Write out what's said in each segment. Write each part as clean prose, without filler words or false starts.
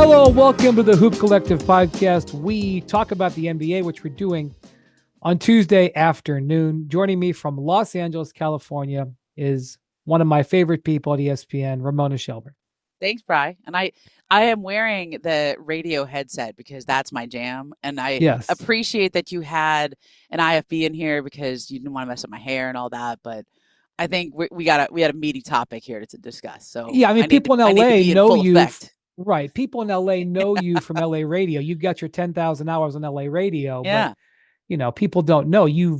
Hello, welcome to the Hoop Collective podcast. We talk about the NBA, which we're doing on Tuesday afternoon. Joining me from Los Angeles, California, is one of my favorite people at ESPN, Ramona Shelburne. Thanks, Bri. And I am wearing the radio headset because that's my jam. And I appreciate that you had an IFB in here because you didn't want to mess up my hair and all that. But I think we had a meaty topic here to discuss. So yeah, I mean, people in LA know you. Effect. Right. People in LA know you from LA radio. You've got your 10,000 hours on LA radio. Yeah. But, you know, people don't know you're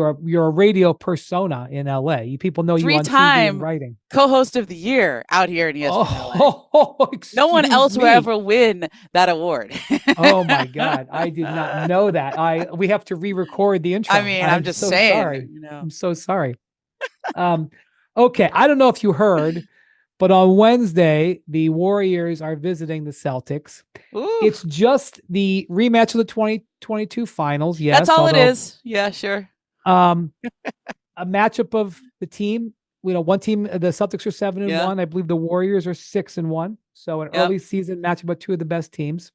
a radio persona in LA. People know you on TV and writing. Co-host of the year out here in ESPN LA. No one else will ever win that award. Oh my God. I did not know that. We have to re-record the intro. I mean, I'm just so saying. Sorry. You know. I'm so sorry. Okay. I don't know if you heard, but on Wednesday, the Warriors are visiting the Celtics. Ooh. It's just the rematch of the 2022 finals. Yes. That's all it is. Yeah, sure. A matchup of the team. You know, one team, the Celtics are 7-1. I believe the Warriors are 6-1. So an early season matchup of two of the best teams.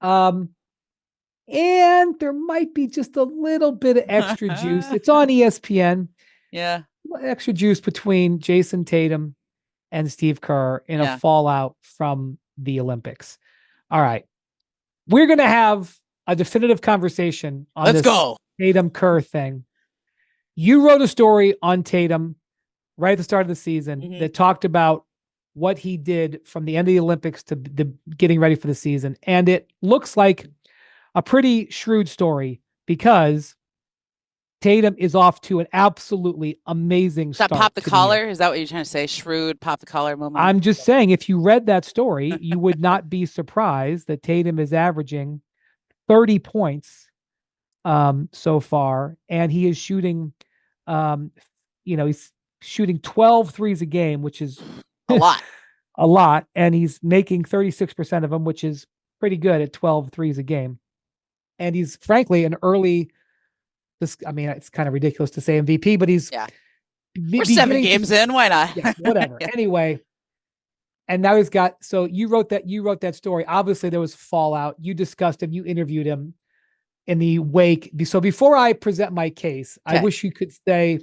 And there might be just a little bit of extra juice. It's on ESPN. Yeah. Extra juice between Jayson Tatum and Steve Kerr in a fallout from the Olympics. All right. We're going to have a definitive conversation on this Tatum Kerr thing. You wrote a story on Tatum right at the start of the season that talked about what he did from the end of the Olympics to the getting ready for the season. And it looks like a pretty shrewd story because Tatum is off to an absolutely amazing start. Pop the collar? Is that what you're trying to say? Shrewd, pop the collar moment? I'm just saying, if you read that story, you would not be surprised that Tatum is averaging 30 points so far. And he is shooting, he's shooting 12 threes a game, which is a lot. A lot. And he's making 36% of them, which is pretty good at 12 threes a game. And he's frankly an early... it's kind of ridiculous to say MVP, but he's we're 7 games in. Why not? Whatever. Anyway, and now he's got. So you wrote that story. Obviously, there was fallout. You discussed him. You interviewed him in the wake. So before I present my case, I wish you could say,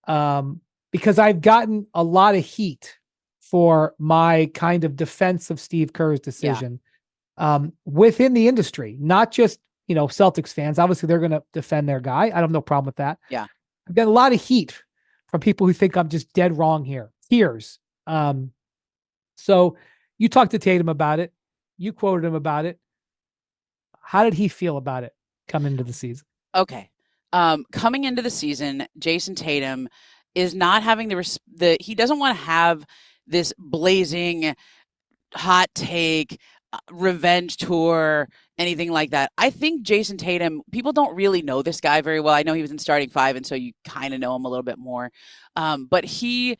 because I've gotten a lot of heat for my kind of defense of Steve Kerr's decision within the industry, not just. Celtics fans, obviously they're going to defend their guy. I have no problem with that. Yeah. I've got a lot of heat from people who think I'm just dead wrong here. Tears. So you talked to Tatum about it. You quoted him about it. How did he feel about it coming into the season? Okay. Coming into the season, Jayson Tatum is not having he doesn't want to have this blazing hot take, revenge tour, anything like that. I think Jayson Tatum, people don't really know this guy very well. I know he was in starting 5, and so you kind of know him a little bit more. But he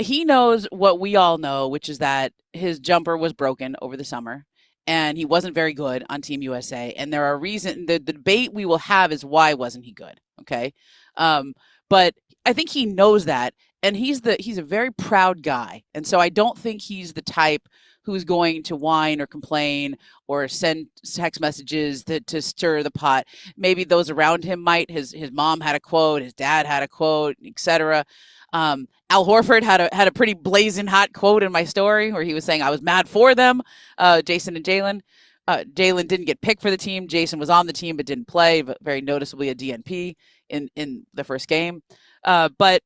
knows what we all know, which is that his jumper was broken over the summer, and he wasn't very good on Team USA. And there are reasons. The debate we will have is why wasn't he good? Okay, but I think he knows that, and he's a very proud guy, and so I don't think he's the type who's going to whine or complain or send text messages to stir the pot. Maybe those around him might. His mom had a quote, his dad had a quote, etc. Al Horford had a pretty blazing hot quote in my story where he was saying I was mad for them, Jayson and Jaylen. Jaylen didn't get picked for the team. Jayson was on the team but didn't play, but very noticeably a DNP in the first game. But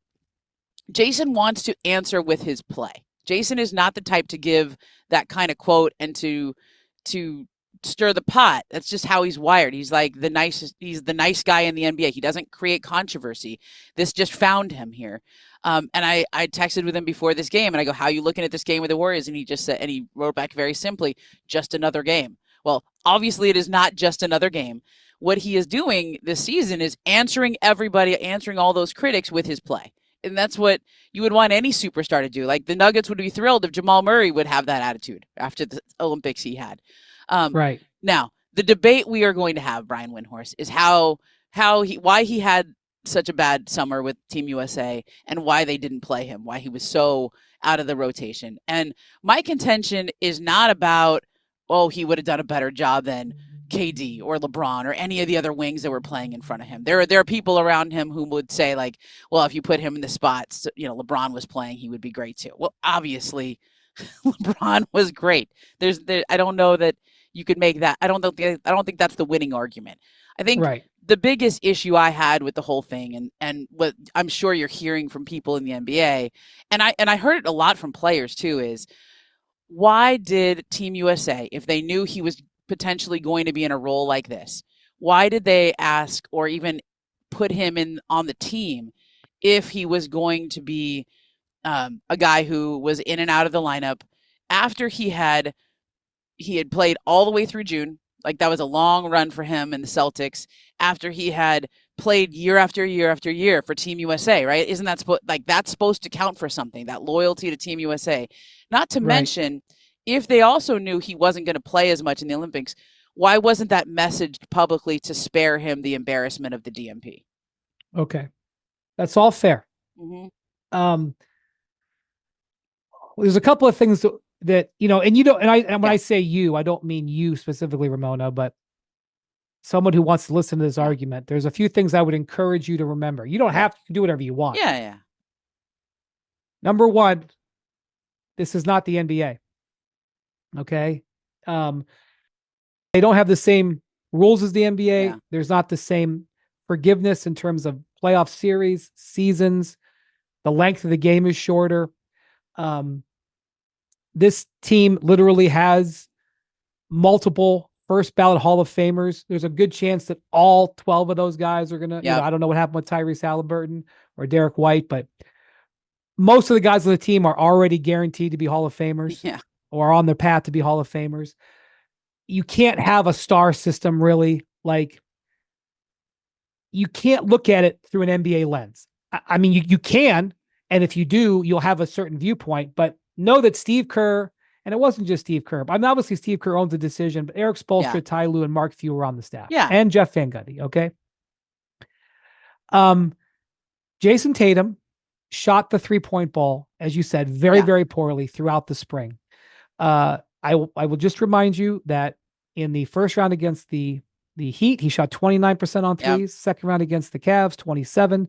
Jayson wants to answer with his play. Jayson is not the type to give that kind of quote and to stir the pot. That's just how he's wired. He's like he's the nice guy in the NBA. He doesn't create controversy. This just found him here. And I texted with him before this game and I go, how are you looking at this game with the Warriors? And he just said, and he wrote back very simply, just another game. Well, obviously it is not just another game. What he is doing this season is answering all those critics with his play. And that's what you would want any superstar to do. Like the Nuggets would be thrilled if Jamal Murray would have that attitude after the Olympics he had. Right. Now, the debate we are going to have, Brian Windhorst, is why he had such a bad summer with Team USA and why they didn't play him, why he was so out of the rotation. And my contention is not about, oh, he would have done a better job than KD or LeBron or any of the other wings that were playing in front of him. There are people around him who would say, like, well, if you put him in the spots, LeBron was playing, he would be great too. Well, obviously, LeBron was great. I don't know that you could make that. I don't think that's the winning argument. I think the biggest issue I had with the whole thing, and what I'm sure you're hearing from people in the NBA, and I heard it a lot from players too, is why did Team USA, if they knew he was potentially going to be in a role like this, why did they ask or even put him in on the team if he was going to be a guy who was in and out of the lineup after he had played all the way through June? Like, that was a long run for him in the Celtics after he had played year after year after year for Team USA, right? Isn't that that's supposed to count for something, that loyalty to Team USA? Not to mention, if they also knew he wasn't going to play as much in the Olympics, why wasn't that messaged publicly to spare him the embarrassment of the DMP? Okay. That's all fair. Mm-hmm. There's a couple of things that and you don't, and when I say you, I don't mean you specifically, Ramona, but someone who wants to listen to this argument. There's a few things I would encourage you to remember. You don't have to do whatever you want. Yeah. Number one, this is not the NBA. Okay. They don't have the same rules as the NBA. Yeah. There's not the same forgiveness in terms of playoff series, seasons. The length of the game is shorter. This team literally has multiple first ballot Hall of Famers. There's a good chance that all 12 of those guys are going to, I don't know what happened with Tyrese Halliburton or Derek White, but most of the guys on the team are already guaranteed to be Hall of Famers or on their path to be Hall of Famers. You can't have a star system, really. Like, you can't look at it through an NBA lens. I mean, you can, and if you do, you'll have a certain viewpoint, but know that Steve Kerr, and it wasn't just Steve Kerr, but obviously Steve Kerr owns the decision, but Eric Spoelstra, Ty Lue, and Mark Few were on the staff. And Jeff Van Gundy, okay? Jayson Tatum shot the three-point ball, as you said, very, very poorly throughout the spring. I will just remind you that in the first round against the Heat, he shot 29% on threes. Second round against the Cavs, 27.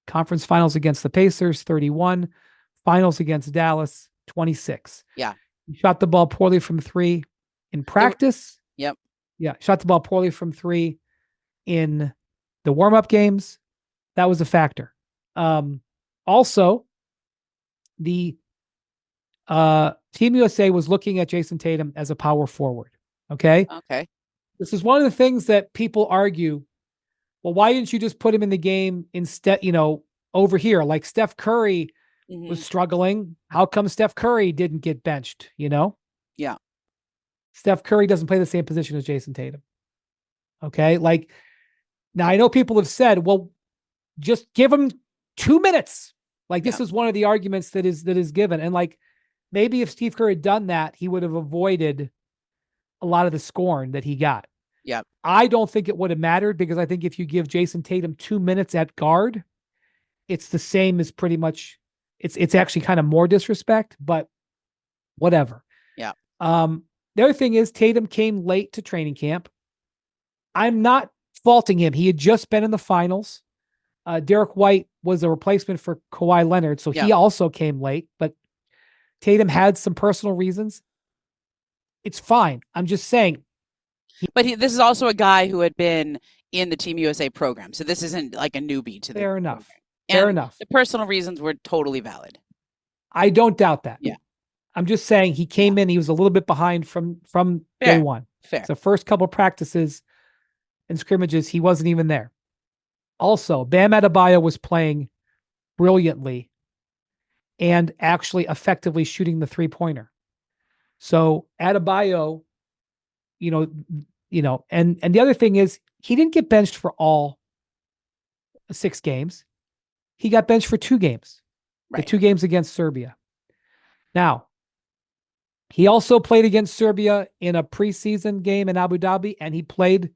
Conference finals against the Pacers, 31. Finals against Dallas, 26. Yeah. He shot the ball poorly from three in practice. Shot the ball poorly from three in the warm-up games. That was a factor. Also, the Team USA was looking at Jayson Tatum as a power forward. Okay. This is one of the things that people argue. Well, why didn't you just put him in the game instead, over here? Like Steph Curry was struggling. How come Steph Curry didn't get benched, Yeah. Steph Curry doesn't play the same position as Jayson Tatum. Okay. Like, now I know people have said, well, just give him 2 minutes. Like, this is one of the arguments that is given. And like, maybe if Steve Kerr had done that, he would have avoided a lot of the scorn that he got. Yeah. I don't think it would have mattered, because I think if you give Jayson Tatum 2 minutes at guard, it's the same as pretty much, it's actually kind of more disrespect, but whatever. Yeah. The other thing is Tatum came late to training camp. I'm not faulting him. He had just been in the finals. Derek White was a replacement for Kawhi Leonard, so he also came late, but Tatum had some personal reasons. It's fine. I'm just saying. But this is also a guy who had been in the Team USA program, so this isn't like a newbie to the Fair enough. Program. Fair enough. The personal reasons were totally valid. I don't doubt that. Yeah. I'm just saying he came in, he was a little bit behind from day one. Fair. The first couple of practices and scrimmages, he wasn't even there. Also, Bam Adebayo was playing brilliantly and actually effectively shooting the three-pointer. So Adebayo, and the other thing is he didn't get benched for all 6 games. He got benched for 2 games, the 2 games against Serbia. Now, he also played against Serbia in a preseason game in Abu Dhabi, and he played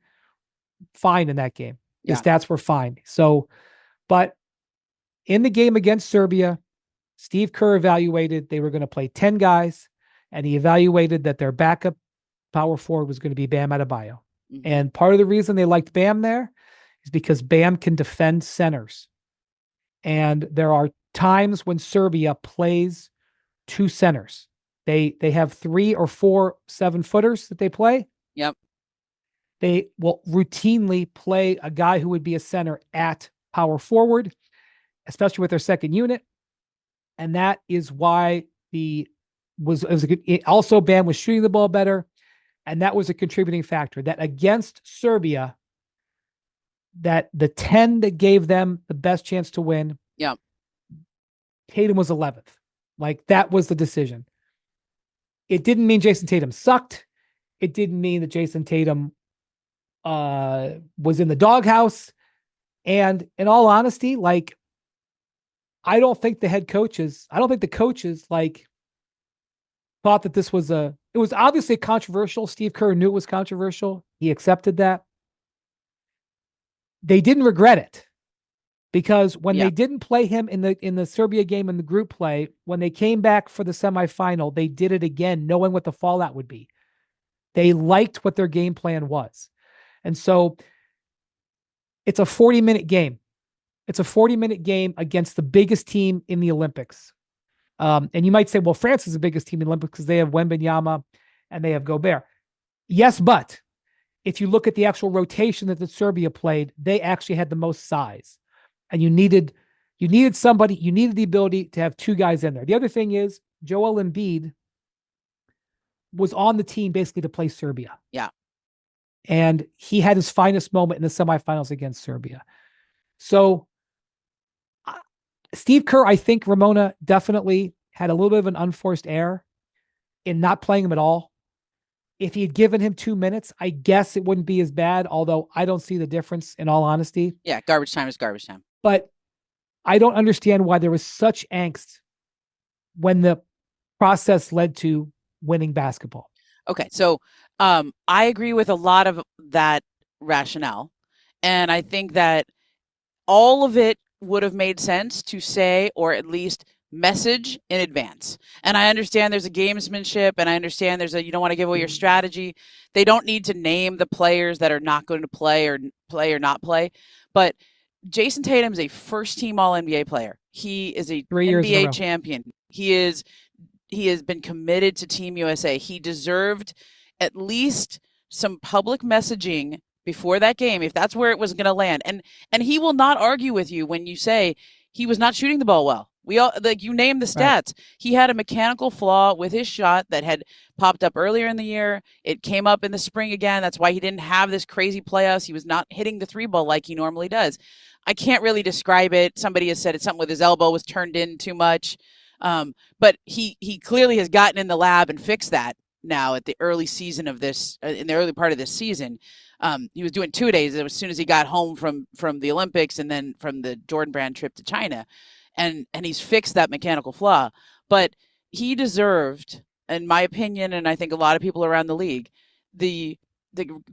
fine in that game. His stats were fine. So, but in the game against Serbia, Steve Kerr evaluated they were going to play 10 guys, and he evaluated that their backup power forward was going to be Bam Adebayo. Mm-hmm. And part of the reason they liked Bam there is because Bam can defend centers. And there are times when Serbia plays two centers. They have 3 or 4 7-footers that they play. Yep. They will routinely play a guy who would be a center at power forward, especially with their second unit. And that is why also Bam was shooting the ball better. And that was a contributing factor that against Serbia, that the 10 that gave them the best chance to win. Yeah. Tatum was 11th. Like, that was the decision. It didn't mean Jayson Tatum sucked. It didn't mean that Jayson Tatum was in the doghouse. And in all honesty, like, I don't think the coaches like thought that this was it was obviously controversial. Steve Kerr knew it was controversial. He accepted that. They didn't regret it, because when they didn't play him in the Serbia game in the group play, when they came back for the semifinal, they did it again, knowing what the fallout would be. They liked what their game plan was. And so it's a 40-minute game. It's a 40-minute game against the biggest team in the Olympics. And you might say, well, France is the biggest team in the Olympics because they have Wembanyama and they have Gobert. Yes, but if you look at the actual rotation that the Serbia played, they actually had the most size. And you needed somebody, you needed the ability to have 2 guys in there. The other thing is Joel Embiid was on the team basically to play Serbia. Yeah. And he had his finest moment in the semifinals against Serbia. So Steve Kerr, I think Ramona definitely had a little bit of an unforced error in not playing him at all. If he had given him 2 minutes, I guess it wouldn't be as bad, although I don't see the difference, in all honesty. Yeah, garbage time is garbage time. But I don't understand why there was such angst when the process led to winning basketball. Okay, so I agree with a lot of that rationale. And I think that all of it would have made sense to say, or at least message in advance. And I understand there's a gamesmanship, and I understand you don't want to give away your strategy. They don't need to name the players that are not going to play or not play. But Jayson Tatum is a first-team All-NBA player. He is a NBA champion. He has been committed to Team USA. He deserved at least some public messaging before that game, if that's where it was going to land. And he will not argue with you when you say he was not shooting the ball well. We all, like, you name the stats. Right. He had a mechanical flaw with his shot that had popped up earlier in the year. It came up in the spring again. That's why he didn't have this crazy playoffs. He was not hitting the 3-ball like he normally does. I can't really describe it. Somebody has said it's something with his elbow was turned in too much. But he clearly has gotten in the lab and fixed that now at the early season of this, in the early part of this season. He was doing 2-days as soon as he got home from the Olympics and then from the Jordan Brand trip to China. And he's fixed that mechanical flaw. But he deserved, in my opinion, and I think a lot of people around the league, the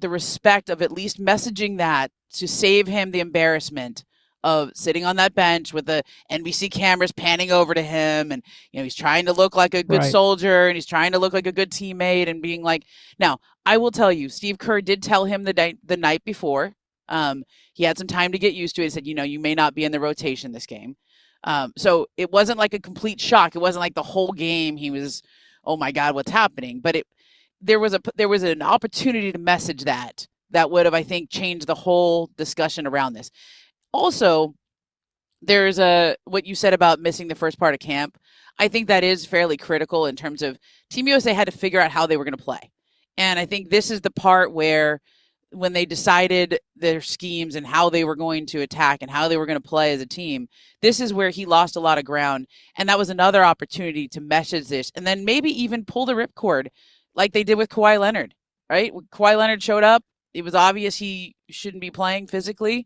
respect of at least messaging that to save him the embarrassment of sitting on that bench with the NBC cameras panning over to him. And, he's trying to look like a good soldier, and he's trying to look like a good teammate, and being like, now, I will tell you, Steve Kerr did tell him the night before. He had some time to get used to it. He said, you may not be in the rotation this game. So it wasn't like a complete shock. It wasn't like the whole game he was, oh my God, what's happening? But there was an opportunity to message that would have, I think, changed the whole discussion around this. Also, there's what you said about missing the first part of camp. I think that is fairly critical in terms of Team USA had to figure out how they were going to play. And I think this is the part where, when they decided their schemes and how they were going to attack and how they were going to play as a team, this is where he lost a lot of ground. And that was another opportunity to message this, and then maybe even pull the ripcord like they did with Kawhi Leonard, right? When Kawhi Leonard showed up, it was obvious he shouldn't be playing physically.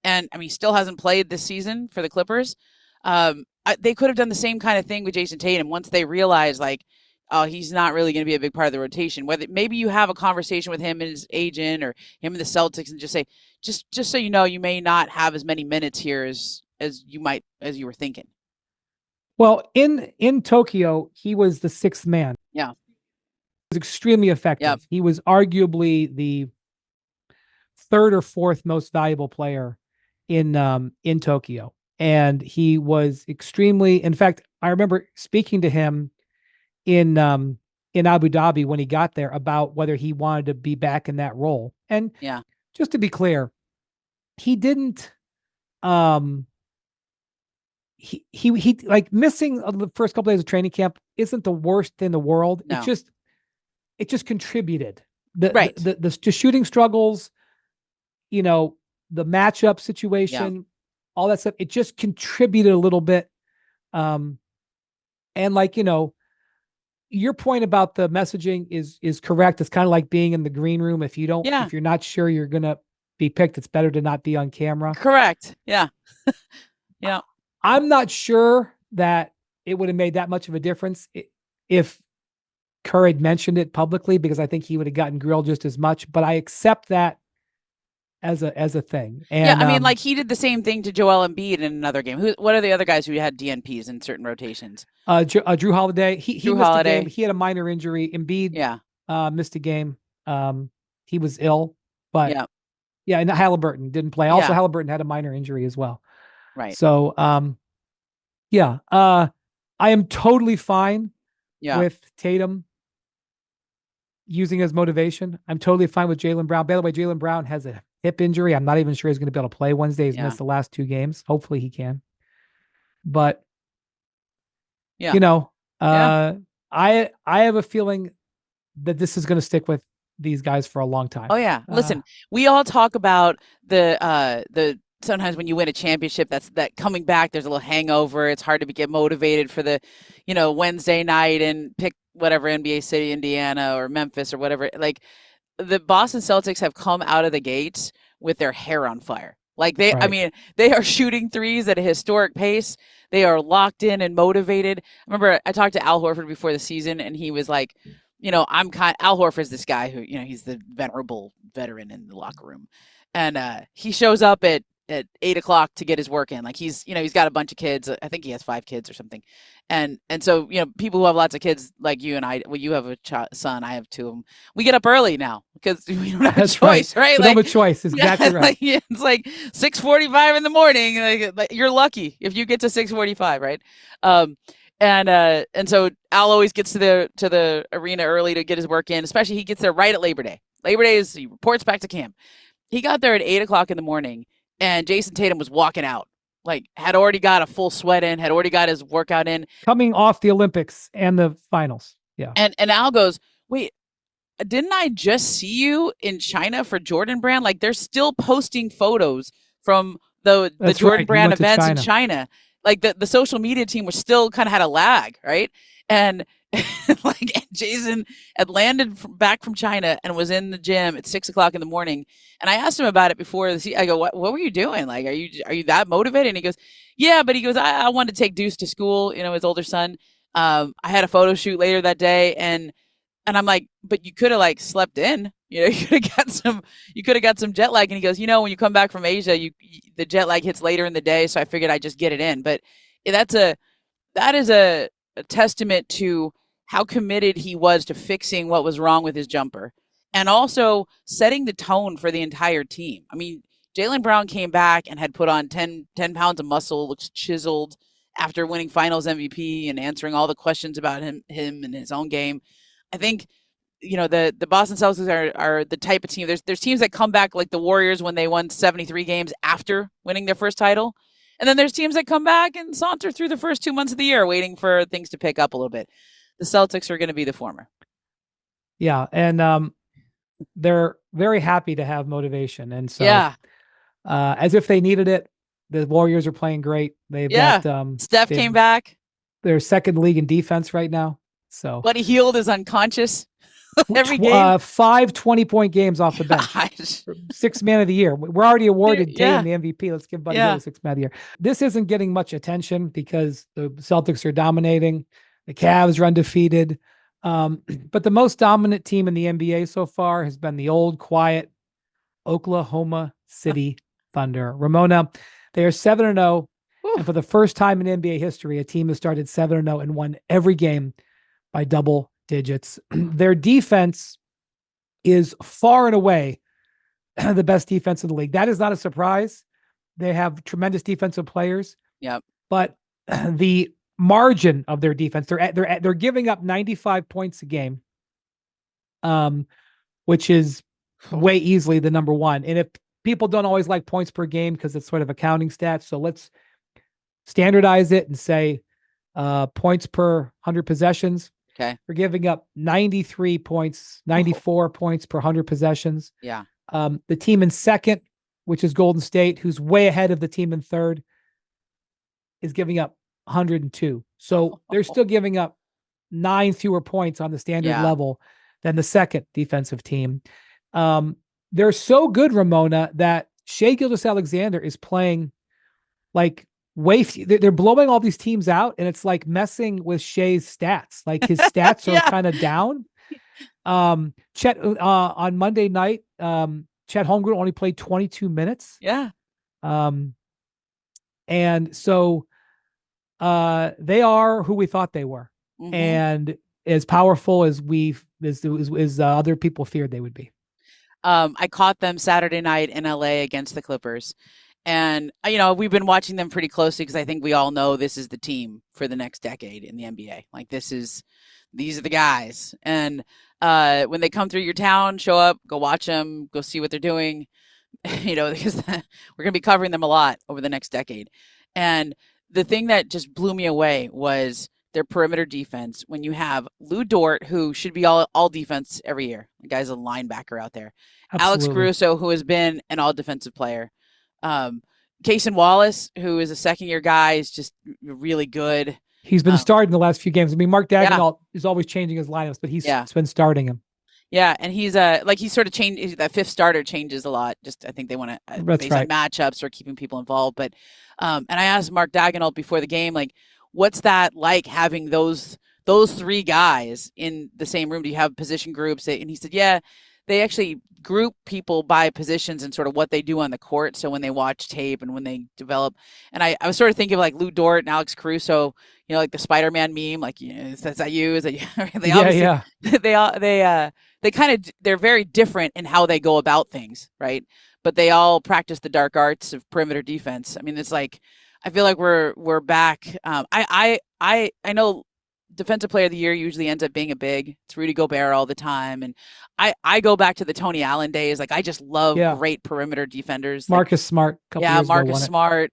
And he still hasn't played this season for the Clippers. They could have done the same kind of thing with Jayson Tatum once they realized, like, oh, he's not really going to be a big part of the rotation. Whether maybe you have a conversation with him and his agent or him and the Celtics and just say, just so you know, you may not have as many minutes here as you were thinking. Well, in Tokyo, he was the sixth man. Yeah. He was extremely effective. Yep. He was arguably the third or fourth most valuable player in Tokyo. And he was extremely, in fact, I remember speaking to him in Abu Dhabi when he got there about whether he wanted to be back in that role. And yeah, just to be clear, he didn't he like missing the first couple of days of training camp isn't the worst in the world. No. It just contributed. Right. The shooting struggles, you know, the matchup situation, all that stuff, it just contributed a little bit. And like, you know, your point about the messaging is correct. It's kind of like being in the green room. If you're not sure you're going to be picked, it's better to not be on camera. Correct. Yeah. Yeah. I'm not sure that it would have made that much of a difference if Kerr had mentioned it publicly, because I think he would have gotten grilled just as much, but I accept that as a thing. And, yeah, I mean, like he did the same thing to Joel Embiid in another game. What are the other guys who had DNPs in certain rotations? Jrue Holiday. He missed a game. He had a minor injury. Embiid missed a game. He was ill, but and Halliburton didn't play. Also, Halliburton had a minor injury as well. Right. So, I am totally fine with Tatum using as motivation. I'm totally fine with Jaylen Brown. By the way, Jaylen Brown has a hip injury. I'm not even sure he's going to be able to play Wednesday. He's missed the last 2 games. Hopefully he can. But, you know, I have a feeling that this is going to stick with these guys for a long time. Oh yeah. Listen, we all talk about the sometimes when you win a championship, that coming back, there's a little hangover. It's hard to get motivated for the, you know, Wednesday night and pick whatever NBA city, Indiana or Memphis or whatever. Like the Boston Celtics have come out of the gates with their hair on fire. Like I mean, they are shooting threes at a historic pace. They are locked in and motivated. I remember I talked to Al Horford before the season and he was like, you know, Al Horford's this guy who, you know, he's the venerable veteran in the locker room. And he shows up at 8:00 to get his work in. Like he's got a bunch of kids. I think he has 5 kids or something. And so, you know, people who have lots of kids like you and I, well, you have a son, I have 2 of them. We get up early now because we don't have a choice, right? We don't have a choice. Exactly right. Like, it's like 6:45 in the morning. Like you're lucky if you get to 6:45, right? And so Al always gets to the arena early to get his work in, especially he gets there right at Labor Day. Labor Day he reports back to camp. He got there at 8:00 in the morning. And Jayson Tatum was walking out, like had already got a full sweat in, had already got his workout in. Coming off the Olympics and the finals. Yeah. And Al goes, wait, didn't I just see you in China for Jordan Brand? Like they're still posting photos from the Jordan Brand events in China. Like the social media team was still kind of had a lag, right? And like Jayson had landed back from China and was in the gym at 6:00 in the morning. And I asked him about it before I go, what were you doing? Like, are you that motivated? And he goes, yeah, but he goes, I wanted to take Deuce to school, you know, his older son. I had a photo shoot later that day. And I'm like, but you could have like slept in, you know, you could have got some jet lag. And he goes, you know, when you come back from Asia, the jet lag hits later in the day. So I figured I'd just get it in. But that is a testament to how committed he was to fixing what was wrong with his jumper and also setting the tone for the entire team. I mean, Jaylen Brown came back and had put on 10 pounds of muscle, looks chiseled after winning finals MVP and answering all the questions about him and his own game. I think, you know, the Boston Celtics are the type of team. There's teams that come back like the Warriors when they won 73 games after winning their first title. And then there's teams that come back and saunter through the first 2 months of the year waiting for things to pick up a little bit. The Celtics are going to be the former. Yeah. And they're very happy to have motivation. And so as if they needed it, the Warriors are playing great. They've got Steph came back. They're second league in defense right now. So Buddy Hield is unconscious every game. 5 20-point games off the bench. 6th man of the year. We're already awarded Tatum the MVP. Let's give Buddy Hield the 6th man of the year. This isn't getting much attention because the Celtics are dominating. The Cavs are undefeated. But the most dominant team in the NBA so far has been the old, quiet Oklahoma City Thunder. Ramona, they are 7-0. And for the first time in NBA history, a team has started 7-0 and won every game by double digits. Their defense is far and away the best defense in the league. That is not a surprise. They have tremendous defensive players. Yep. But the margin of their defense, they're giving up 95 points a game, which is way easily the number one. And if people don't always like points per game because it's sort of a counting stat, so let's standardize it and say points per 100 possessions. Okay. We're giving up 93 points, 94 points per 100 possessions. Yeah. The team in second, which is Golden State, who's way ahead of the team in third, is giving up 102. So they're still giving up 9 fewer points on the standard level than the second defensive team. They're so good, Ramona, that Shai Gilgeous-Alexander is playing like they're blowing all these teams out, and it's like messing with Shai's stats. Like his stats are kind of down. Chet on Monday night, Chet Holmgren only played 22 minutes. Yeah. And so they are who we thought they were, and as powerful as other people feared they would be. I caught them Saturday night in LA against the Clippers. And, we've been watching them pretty closely because I think we all know this is the team for the next decade in the NBA. Like these are the guys. And when they come through your town, show up, go watch them, go see what they're doing, because we're going to be covering them a lot over the next decade. And the thing that just blew me away was their perimeter defense. When you have Lue Dort, who should be all defense every year. The guy's a linebacker out there. Absolutely. Alex Caruso, who has been an all defensive player. Jayson Wallace, who is a second-year guy, is just really good. He's been starting the last few games. I mean, Mark Daigneault is always changing his lineups, but he's been starting him. Yeah, and he's he sort of changed. That fifth starter changes a lot. Just I think they want to based on matchups or keeping people involved. But and I asked Mark Daigneault before the game, like, what's that like having those three guys in the same room? Do you have position groups? And he said, yeah. They actually group people by positions and sort of what they do on the court. So when they watch tape and when they develop, and I was sort of thinking of like Lue Dort and Alex Caruso, like the Spider-Man meme, like, is that you? Is that you? They're very different in how they go about things. Right. But they all practice the dark arts of perimeter defense. I mean, it's like, I feel like we're back. I know Defensive Player of the Year usually ends up being a big. It's Rudy Gobert all the time. And I go back to the Tony Allen days. Like, I just love great perimeter defenders. Marcus Smart. Marcus Smart,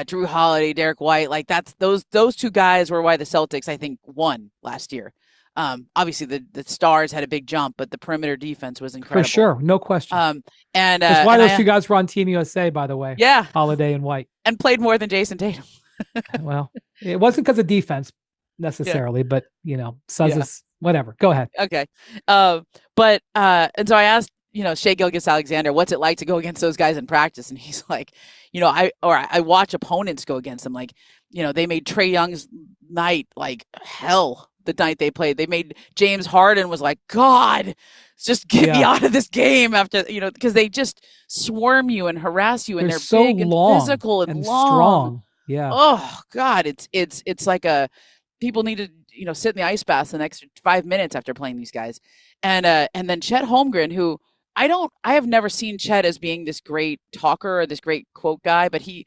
Drew Holiday, Derek White. Like, that's those two guys were why the Celtics, I think, won last year. Obviously the stars had a big jump, but the perimeter defense was incredible. For sure. No question. And that's why those two guys were on Team USA, by the way. Yeah. Holiday and White. And played more than Jayson Tatum. Well, it wasn't because of defense necessarily, but Suzza's whatever. Go ahead. Okay. And so I asked, Shai Gilgeous-Alexander, what's it like to go against those guys in practice? And he's like, I watch opponents go against them. Like, they made Trae Young's night like hell the night they played. They made James Harden was like, God, just get me out of this game after, because they just swarm you and harass you, and they're so big long and physical and long. Strong. Yeah. Oh God. It's like people need to, sit in the ice bath the next 5 minutes after playing these guys. And then Chet Holmgren, who I have never seen Chet as being this great talker or this great quote guy, but he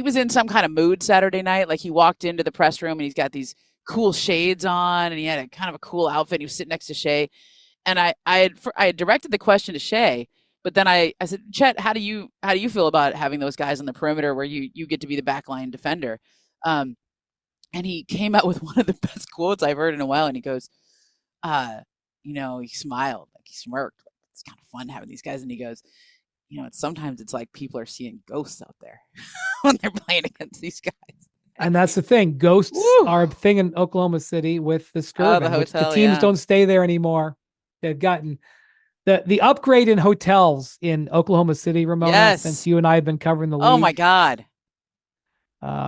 was in some kind of mood Saturday night. Like, he walked into the press room and he's got these cool shades on and he had a kind of a cool outfit. He was sitting next to Shai. And I had directed the question to Shai, but then I said, Chet, how do you feel about having those guys on the perimeter where you get to be the backline defender? And he came out with one of the best quotes I've heard in a while. And he goes, he smiled, like he smirked. Like, it's kind of fun having these guys. And he goes, sometimes it's like people are seeing ghosts out there when they're playing against these guys. And that's the thing. Ghosts are a thing in Oklahoma City with the Skirvin. The hotel, the teams don't stay there anymore. They've gotten the upgrade in hotels in Oklahoma City, Ramona, since you and I have been covering the league. Oh my God.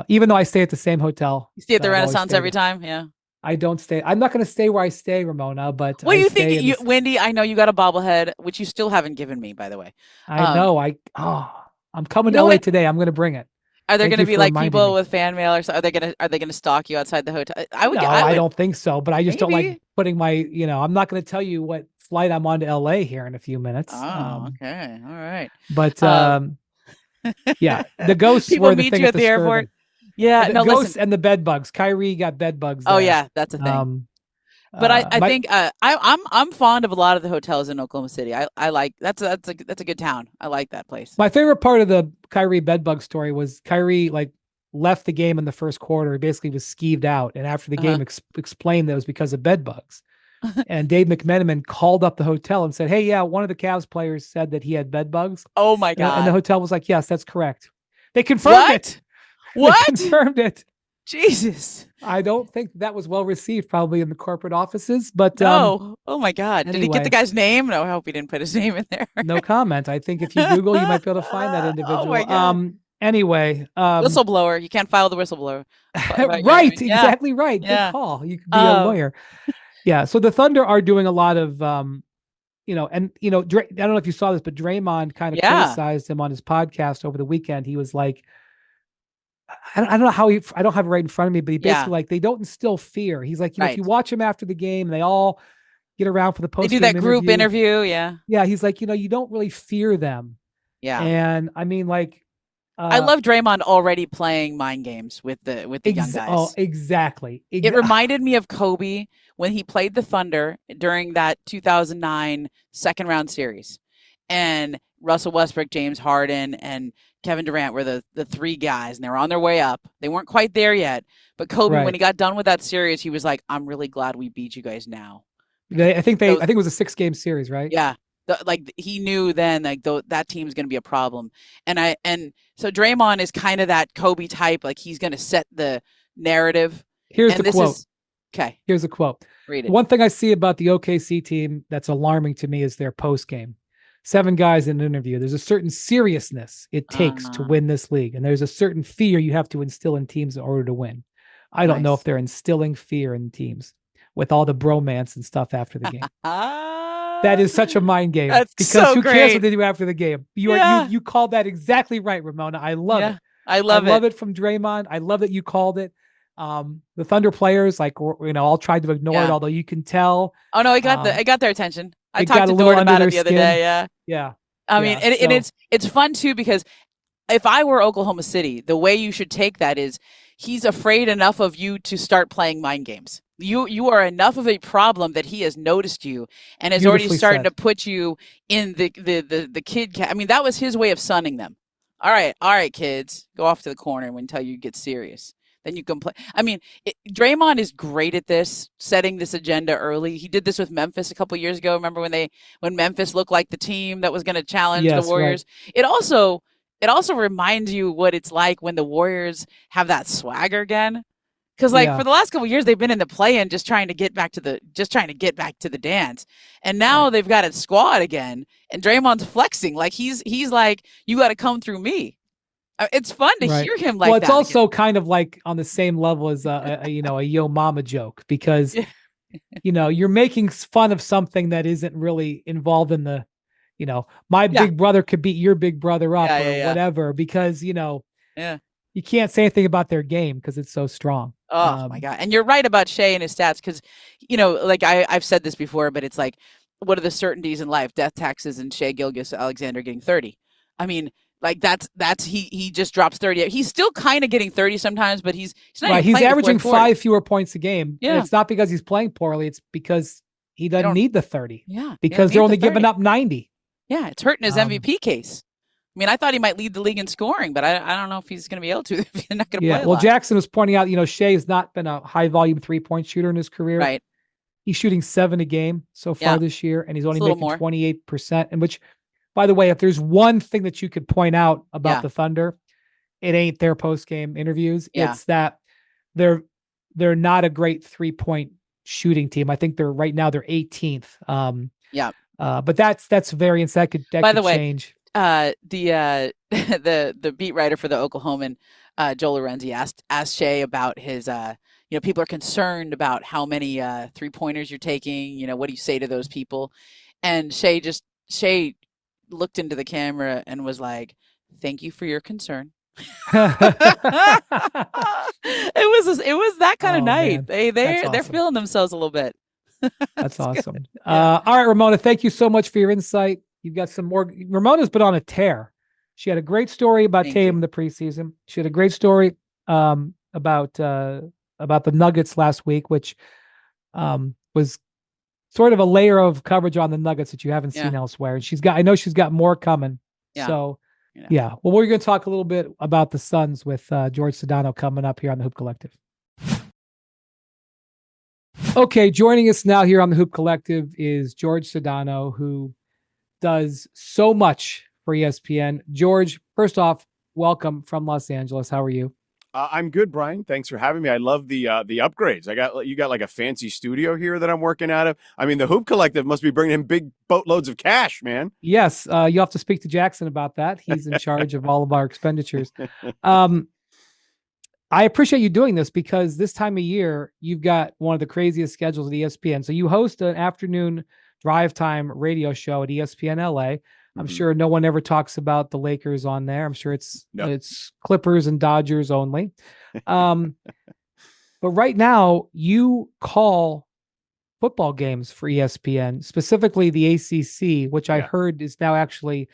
Even though I stay at the same hotel. You stay at the Renaissance every time? Yeah. I don't stay. I'm not going to stay where I stay, Ramona, but What do I you stay think, Wendy? I know you got a bobblehead, which you still haven't given me, by the way. I know. I'm coming You to know LA what? today. I'm going to bring it. Are there Thank going to you be for like reminding people me. with fan mail or so? Are they going to stalk you outside the hotel? No, I I would don't think so, but I just don't like maybe. putting I'm not going to tell you what flight I'm on to LA here in a few minutes. Oh, okay. All right. But Um, yeah, the ghosts people were the meet thing you at at the the spur of airport. the Yeah. the No, listen. ghosts and the bed bugs. Kyrie got bed bugs Oh, there. yeah. That's a thing. Um, But I my think I'm fond of a lot of the hotels in Oklahoma City. I like that's a good town. I like that place. My favorite part of the Kyrie bedbug story was Kyrie left the game in the first quarter. He basically was skeeved out, and after the Uh-huh. game explained that it was because of bedbugs. And Dave McMenamin called up the hotel and said, "Hey, yeah, one of the Cavs players said that he had bedbugs." Oh my And the God. hotel was like, "Yes, that's correct." They confirmed it. What? They What? confirmed it. Jesus. I don't think that was well received, probably in the corporate offices. But No. Oh my God. Did he get the anyway, guy's name? No, I hope he didn't put his name in there. no comment. I think if you Google, you might be able to find that Oh my individual. God. Anyway, Whistleblower. You can't file the whistleblower. right, Yeah. exactly right. Good Yeah. call. You could be a Um, lawyer. Yeah. So the Thunder are doing a lot of, I don't know if you saw this, but Draymond kind of yeah. criticized him on his podcast over the weekend. He was like, I don't know I don't have it right in front of me, but he Yeah. basically they don't instill fear. He's like, if Right. you watch him after the game, they all get around for the They post do game that group interview. interview. Yeah. Yeah. He's like, you don't really fear them. Yeah. And I mean, I love Draymond already playing mind games with the young guys. exactly. It reminded me of Kobe when he played the Thunder during that 2009 second round series. And Russell Westbrook, James Harden, and Kevin Durant were the three guys, and they were on their way up. They weren't quite there yet. But Kobe, when he got done with that series, he was like, I'm really glad we beat you guys now. I think it was a 6-game series, right? Yeah. He knew then that team's going to be a problem. And so Draymond is kind of that Kobe type. Like he's going to set the narrative. Here's the quote. Okay. Here's the quote. Read it. One thing I see about the OKC team that's alarming to me is their post game. 7 guys in an interview. There's a certain seriousness it takes to win this league. And there's a certain fear you have to instill in teams in order to win. I don't know if they're instilling fear in teams with all the bromance and stuff after the game. That is such a mind game. That's because so who great. cares what they do after the game? You called that exactly right, Ramona. I love it. I love it from Draymond. I love that you called it. The Thunder players, all tried to ignore it, although you can tell. Oh no, it got their attention. I talked to Dort about it the other day. Yeah. Yeah. I mean, and it's fun too, because if I were Oklahoma City, the way you should take that is he's afraid enough of you to start playing mind games. You are enough of a problem that he has noticed you and is already starting to put you in the kid cat. I mean, that was his way of sunning them. All right, kids, go off to the corner until you get serious. Then you can play. I mean, Draymond is great at this, setting this agenda early. He did this with Memphis a couple years ago. Remember when Memphis looked like the team that was going to challenge the Warriors? Right. It also reminds you what it's like when the Warriors have that swagger again. Because for the last couple of years, they've been in the play-in just trying to get back to the dance, and now they've got a squad again. And Draymond's flexing like he's like, you got to come through me. It's fun to hear him like that. Well, it's also kind of like on the same level as a yo mama joke, because you're making fun of something that isn't really involved in the, my big brother could beat your big brother up or whatever, because you can't say anything about their game because it's so strong. Oh my God. And you're right about Shea and his stats, because, I've said this before, but it's like, what are the certainties in life? Death, taxes, and Shea Gilgeous-Alexander getting 30. I mean, that's he just drops 30. He's still kind of getting 30 sometimes, but he's not right. He's averaging 5 fewer points a game. Yeah. And it's not because he's playing poorly. It's because he doesn't need the 30. Yeah. Because they're only giving up 90. Yeah. It's hurting his MVP case. I mean, I thought he might lead the league in scoring, but I don't know if he's going to be able to if he's not going to play. Well, Jackson was pointing out, Shea has not been a high volume 3-point shooter in his career. Right. He's shooting 7 a game so far this year, and he's only making 28%. And which, by the way, if there's one thing that you could point out about the Thunder, it ain't their post-game interviews. Yeah. It's that they're not a great 3-point shooting team. I think they're 18th. But that's variance that could change. The beat writer for the Oklahoman Joe Lorenzi asked Shea about his, people are concerned about how many 3-pointers you're taking. What do you say to those people? And Shea looked into the camera and was like, "Thank you for your concern." It was that kind of night. Man. They're feeling themselves a little bit. That's awesome. Yeah. All right, Ramona, thank you so much for your insight. You've got some more. Ramona's been on a tear. She had a great story about Tatum in the preseason. She had a great story about the Nuggets last week, which was sort of a layer of coverage on the Nuggets that you haven't seen elsewhere. And I know she's got more coming. Yeah. So yeah. Well, we're going to talk a little bit about the Suns with Jorge Sedano coming up here on the Hoop Collective. Okay, joining us now here on the Hoop Collective is Jorge Sedano, who does so much for ESPN. George, first off, welcome from Los Angeles. How are you? I'm good, Brian. Thanks for having me. I love the upgrades. You got like a fancy studio here that I'm working out of. I mean, the Hoop Collective must be bringing in big boatloads of cash, man. Yes, you have to speak to Jackson about that. He's in charge of all of our expenditures. I appreciate you doing this because this time of year, you've got one of the craziest schedules at ESPN. So you host an afternoon drive time radio show at ESPN LA. I'm sure no one ever talks about the Lakers on there. I'm sure it's Clippers and Dodgers only. But right now, you call football games for ESPN, specifically the ACC, which I heard is now actually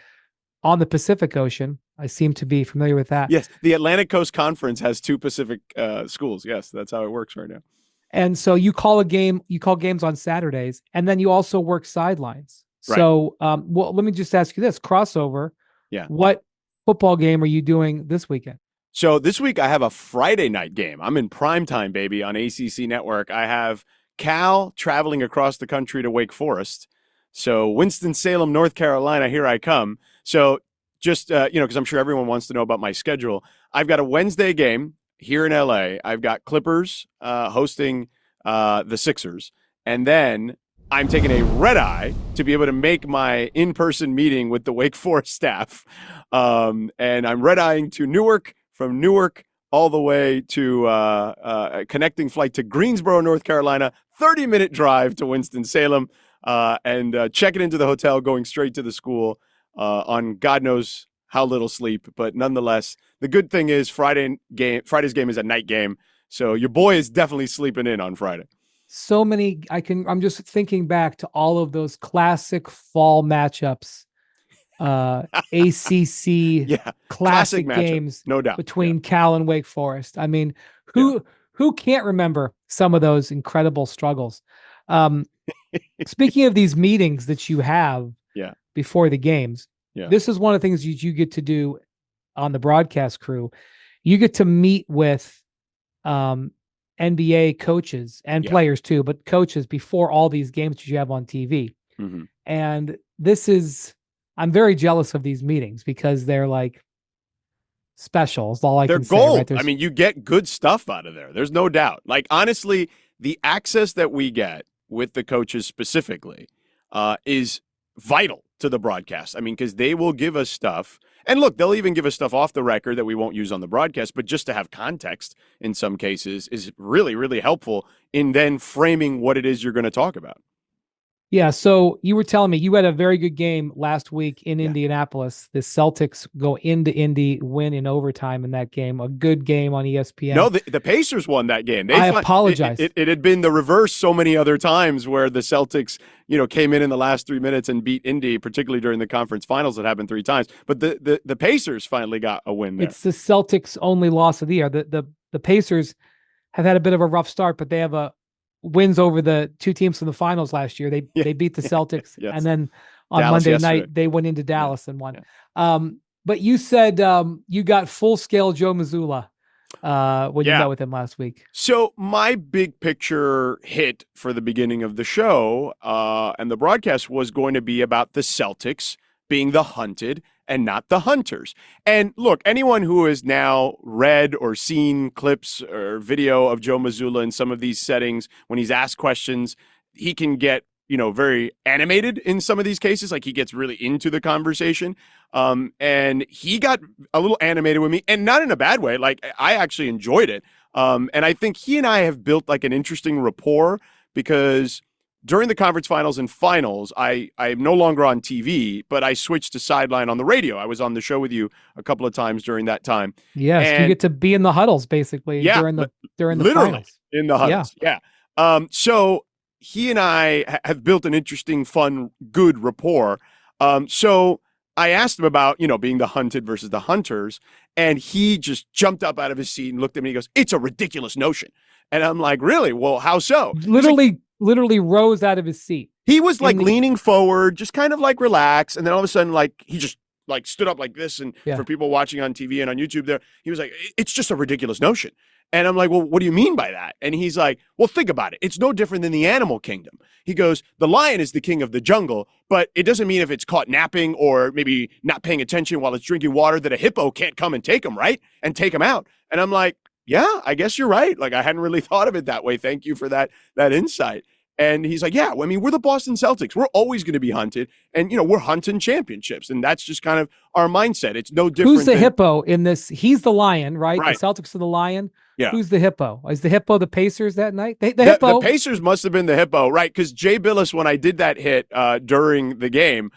on the Pacific Ocean. I seem to be familiar with that. Yes, the Atlantic Coast Conference has 2 Pacific schools. Yes, that's how it works right now. And so you call games on Saturdays, and then you also work sidelines. Right. So, well, let me just ask you this crossover. Yeah. What football game are you doing this weekend? So this week I have a Friday night game. I'm in primetime, baby, on ACC Network. I have Cal traveling across the country to Wake Forest. So Winston-Salem, North Carolina, here I come. So just, because I'm sure everyone wants to know about my schedule. I've got a Wednesday game here in LA. I've got Clippers hosting the Sixers. And then I'm taking a red eye to be able to make my in-person meeting with the Wake Forest staff. And I'm red-eyeing to Newark, from Newark all the way to a connecting flight to Greensboro, North Carolina, 30-minute drive to Winston-Salem, and checking into the hotel, going straight to the school on God knows how little sleep. But nonetheless, the good thing is Friday's game is a night game. So your boy is definitely sleeping in on Friday. So many, I'm just thinking back to all of those classic fall matchups, ACC classic games, no doubt, between Cal and Wake Forest. I mean, who can't remember some of those incredible struggles? Speaking of these meetings that you have before the games, this is one of the things you get to do on the broadcast crew. You get to meet with NBA coaches and players too, but coaches before all these games that you have on TV. Mm-hmm. And I'm very jealous of these meetings because they're like specials. All I they're can gold. Say, right? I mean, you get good stuff out of there. There's no doubt. Like, honestly, the access that we get with the coaches specifically is vital to the broadcast. I mean, because they will give us stuff. And look, they'll even give us stuff off the record that we won't use on the broadcast, but just to have context in some cases is really, really helpful in then framing what it is you're going to talk about. Yeah, so you were telling me you had a very good game last week in Indianapolis. The Celtics go into Indy, win in overtime in that game. A good game on ESPN. No, the Pacers won that game. I apologize. It had been the reverse so many other times where the Celtics, came in the last 3 minutes and beat Indy, particularly during the conference finals. That happened 3 times. But the Pacers finally got a win there. It's the Celtics' only loss of the year. The Pacers have had a bit of a rough start, but they have wins over the 2 teams from the finals last year. They beat the Celtics, and then on Dallas Monday yesterday. night they went into Dallas and won. Yeah. But you said you got full scale Joe Mazzulla when you met with him last week. So my big picture hit for the beginning of the show and the broadcast was going to be about the Celtics being the hunted and not the hunters. And look, anyone who has now read or seen clips or video of Joe Mazzulla in some of these settings, when he's asked questions, he can get very animated in some of these cases. Like he gets really into the conversation. And he got a little animated with me, and not in a bad way. Like I actually enjoyed it. And I think he and I have built like an interesting rapport because during the conference finals and finals, I'm no longer on TV, but I switched to sideline on the radio. I was on the show with you a couple of times during that time. Yes, and you get to be in the huddles basically during the finals. In the huddles. Yeah. So he and I have built an interesting, fun, good rapport. So I asked him about, being the hunted versus the hunters, and he just jumped up out of his seat and looked at me. He goes, "It's a ridiculous notion." And I'm like, "Really? Well, how so?" Literally rose out of his seat. He was like leaning forward, just kind of like relax. And then all of a sudden, like he just like stood up like this. And for people watching on TV and on YouTube there, he was like, "It's just a ridiculous notion." And I'm like, "Well, what do you mean by that?" And he's like, "Well, think about it. It's no different than the animal kingdom." He goes, "The lion is the king of the jungle, but it doesn't mean if it's caught napping or maybe not paying attention while it's drinking water that a hippo can't come and take him, right? And take him out." And I'm like, "Yeah, I guess you're right. Like I hadn't really thought of it that way. Thank you for that insight." And he's like, "Yeah, I mean, we're the Boston Celtics. We're always going to be hunted. And, we're hunting championships. And that's just kind of our mindset. It's no different." Who's the hippo in this? He's the lion, right? The Celtics are the lion. Yeah. Who's the hippo? Is the hippo the Pacers that night? The hippo. The Pacers must have been the hippo, right? Because Jay Billis, when I did that hit during the game,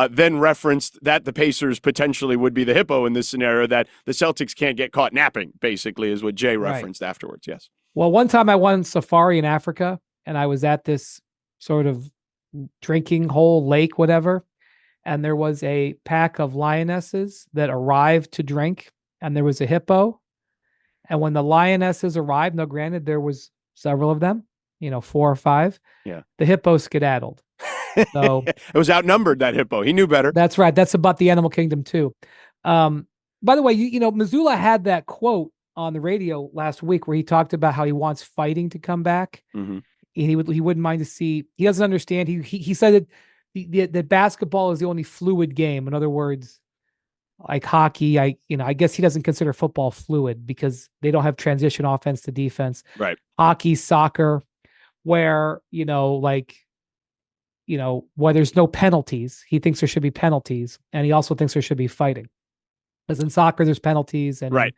then referenced that the Pacers potentially would be the hippo in this scenario, that the Celtics can't get caught napping, basically, is what Jay referenced afterwards. Yes. Well, one time I went safari in Africa, and I was at this sort of drinking hole, lake, whatever. And there was a pack of lionesses that arrived to drink, and there was a hippo. And when the lionesses arrived, now granted, there was several of them, 4 or 5. Yeah. The hippo skedaddled. So it was outnumbered, that hippo. He knew better. That's right. That's about the animal kingdom too. By the way, Mazzulla had that quote on the radio last week where he talked about how he wants fighting to come back. Mm-hmm. He wouldn't mind to see. He doesn't understand. He said that basketball is the only fluid game. In other words, like hockey, I guess he doesn't consider football fluid because they don't have transition offense to defense. Right. Hockey, soccer, where where there's no penalties. He thinks there should be penalties, and he also thinks there should be fighting. Because in soccer, there's penalties, and right.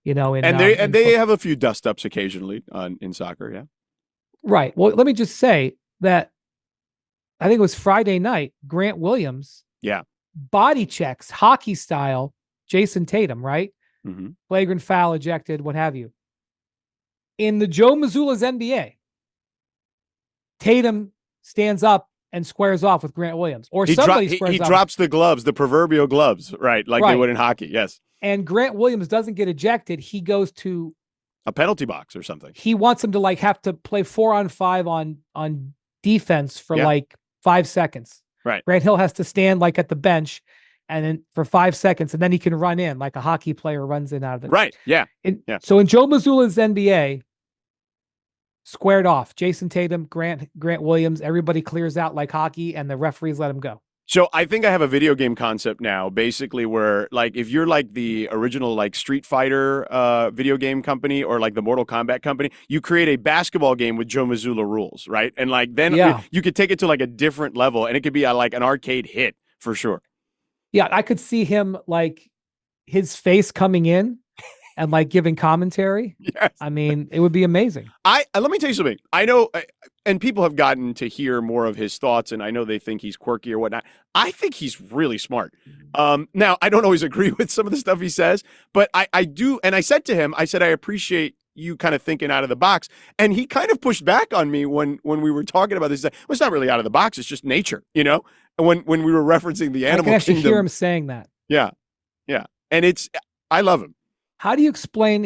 They have a few dust ups occasionally in soccer. Yeah. Right. Well, let me just say that I think it was Friday night, Grant Williams body checks, hockey style, Jayson Tatum, right? Mm-hmm. Flagrant foul, ejected, what have you. In the Joe Mazzulla's NBA, Tatum stands up and squares off with Grant Williams. Or somebody squares he off. drops the gloves, the proverbial gloves, right? Like they would in hockey, yes. And Grant Williams doesn't get ejected. He goes to a penalty box or something. He wants him to have to play 4-on-5 on defense for 5 seconds. Right. Grant Hill has to stand at the bench and then for 5 seconds, and then he can run in like a hockey player runs in out of the right. Yeah. So in Joe Mazzulla's NBA, squared off. Jayson Tatum, Grant Williams, everybody clears out like hockey, and the referees let him go. So I think I have a video game concept now, basically, where if you're the original Street Fighter video game company or the Mortal Kombat company, you create a basketball game with Joe Mazzulla rules, right? And then you could take it to a different level, and it could be an arcade hit for sure. Yeah, I could see him his face coming in and giving commentary. Yes. I mean, it would be amazing. Let me tell you something. I know, and people have gotten to hear more of his thoughts, and I know they think he's quirky or whatnot. I think he's really smart. Now, I don't always agree with some of the stuff he says, but I do. And I said to him, I appreciate you kind of thinking out of the box. And he kind of pushed back on me when we were talking about this. Well, it's not really out of the box. It's just nature, And when we were referencing the animal kingdom. I can actually hear him saying that. Yeah. Yeah. And I love him. How do you explain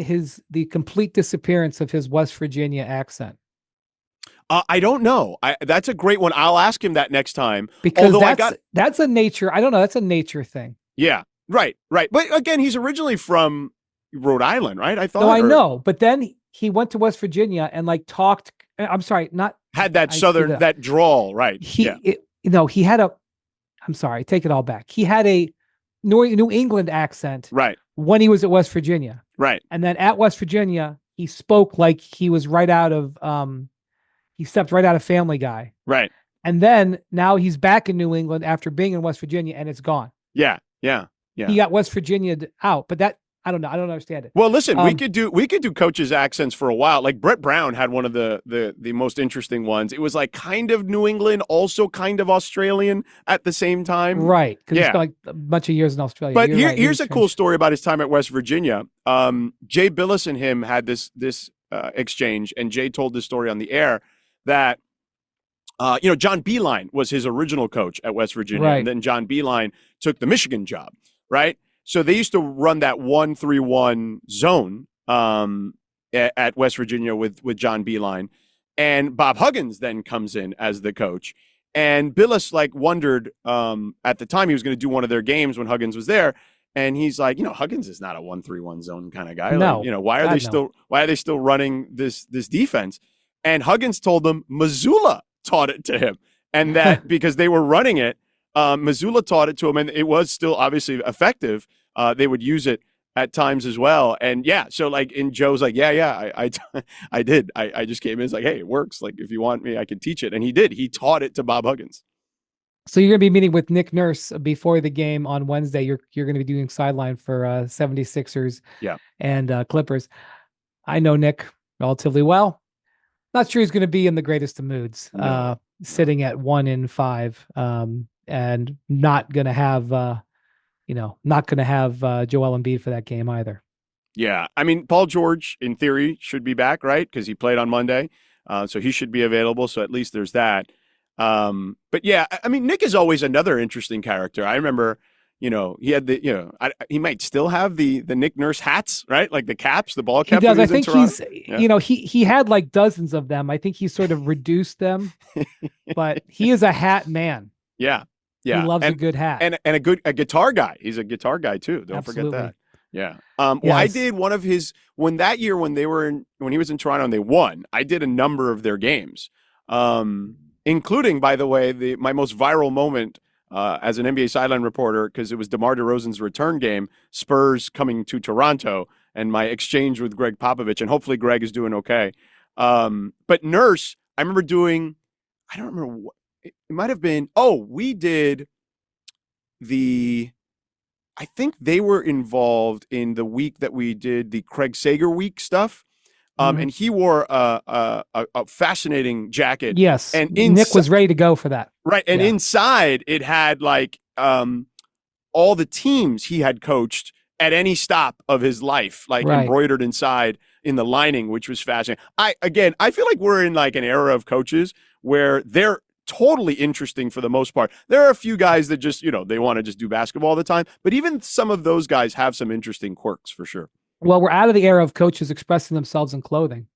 the complete disappearance of his West Virginia accent? I don't know. That's a great one. I'll ask him that next time. Because that's a nature. I don't know. That's a nature thing. Yeah. Right. But again, he's originally from Rhode Island, right? I thought. No, I know. But then he went to West Virginia and talked. I'm sorry, not had that southern that drawl, right? He had a. I'm sorry, take it all back. He had a New England accent, right, when he was at West Virginia, right, and then at West Virginia he spoke like he was right out of he stepped right out of Family Guy, right, And then now he's back in New England after being in West Virginia, and it's gone. Yeah. He got West Virginia out, but that I don't know. I don't understand it. Well, listen, we could do coaches' accents for a while. Like Brett Brown had one of the most interesting ones. It was like kind of New England, also kind of Australian at the same time. Right. Because he spent like a bunch of years in Australia. But here's a cool story about his time at West Virginia. Jay Billis and him had this exchange, and Jay told this story on the air that John Beilein was his original coach at West Virginia, and then John Beilein took the Michigan job, right? So they used to run that 1-3-1 zone at West Virginia with John Beilein, and Bob Huggins then comes in as the coach. And Billis wondered at the time he was going to do one of their games when Huggins was there, and he's like, Huggins is not a 1-3-1 zone kind of guy. No, why are they still running this defense? And Huggins told them Mazzulla taught it to him, and that because they were running it. Mazzulla taught it to him, and it was still obviously effective. They would use it at times as well. And so and Joe's like, I did. I just came in. It's like, hey, it works. Like, if you want me, I can teach it. And he did. He taught it to Bob Huggins. So you're going to be meeting with Nick Nurse before the game on Wednesday. You're going to be doing sideline for 76ers and Clippers. I know Nick relatively well. Not sure he's going to be in the greatest of moods, sitting at 1-5. And not gonna have Joel Embiid for that game either. Yeah, I mean, Paul George in theory should be back, right? Because he played on Monday, so he should be available. So at least there's that. But yeah, I mean, Nick is always another interesting character. I remember, he had he might still have the Nick Nurse hats, right? Like the caps, the ball cap. He does. I think he had like dozens of them. I think he sort of reduced them, but he is a hat man. Yeah. He loves a good hat. And a guitar guy. He's a guitar guy too. Don't forget that. Yeah. Well, I did one of his when he was in Toronto and they won, I did a number of their games. Including, by the way, my most viral moment as an NBA sideline reporter, because it was DeMar DeRozan's return game, Spurs coming to Toronto, and my exchange with Greg Popovich, and hopefully Greg is doing okay. But Nurse, I remember doing, I don't remember what, it might have been, we did I think they were involved in the week that we did the Craig Sager week stuff. And he wore a fascinating jacket. Yes. And Nick was ready to go for that. Right. And inside it had all the teams he had coached at any stop of his life, embroidered inside in the lining, which was fascinating. I feel like we're in an era of coaches where they're totally interesting for the most part. There are a few guys that just, they want to just do basketball all the time, but even some of those guys have some interesting quirks for sure. Well, we're out of the era of coaches expressing themselves in clothing.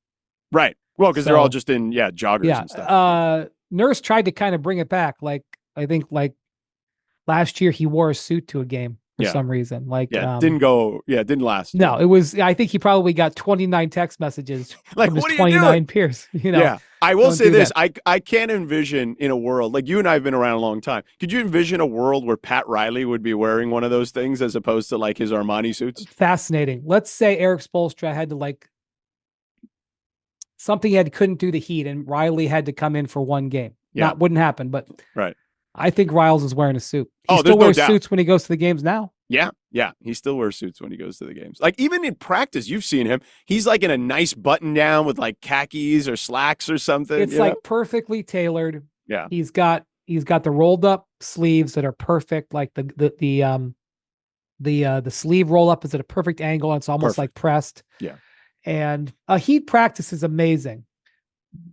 Right. Well, because they're all just in, joggers and stuff. Nurse tried to kind of bring it back. I think last year he wore a suit to a game for some reason. Didn't last. No, it was, I think he probably got 29 text messages from his 29 peers. Yeah. I will say this. I can't envision in a world, you and I have been around a long time. Could you envision a world where Pat Riley would be wearing one of those things as opposed to his Armani suits? Fascinating. Let's say Eric Spoelstra had to something couldn't do the Heat and Riley had to come in for one game. Yeah. That wouldn't happen, but right. I think Riles is wearing a suit. He still wears suits when he goes to the games now. Yeah. Yeah. He still wears suits when he goes to the games. Even in practice, you've seen him. He's in a nice button down with khakis or slacks or something. It's perfectly tailored. Yeah. He's got the rolled up sleeves that are perfect. The sleeve roll up is at a perfect angle. And it's almost pressed. Yeah. And a Heat practice is amazing.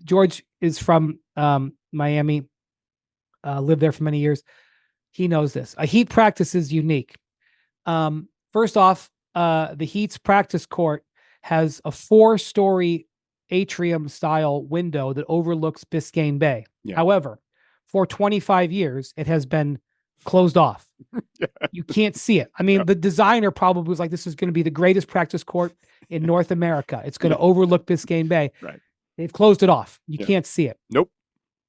George is from Miami, lived there for many years. He knows this. A Heat practice is unique. First off, the Heat's practice court has a 4-story atrium style window that overlooks Biscayne Bay. Yeah. However, for 25 years, it has been closed off. You can't see it. I mean, the designer probably was like, this is going to be the greatest practice court in North America. It's going to overlook Biscayne Bay. Right. They've closed it off. You can't see it. Nope.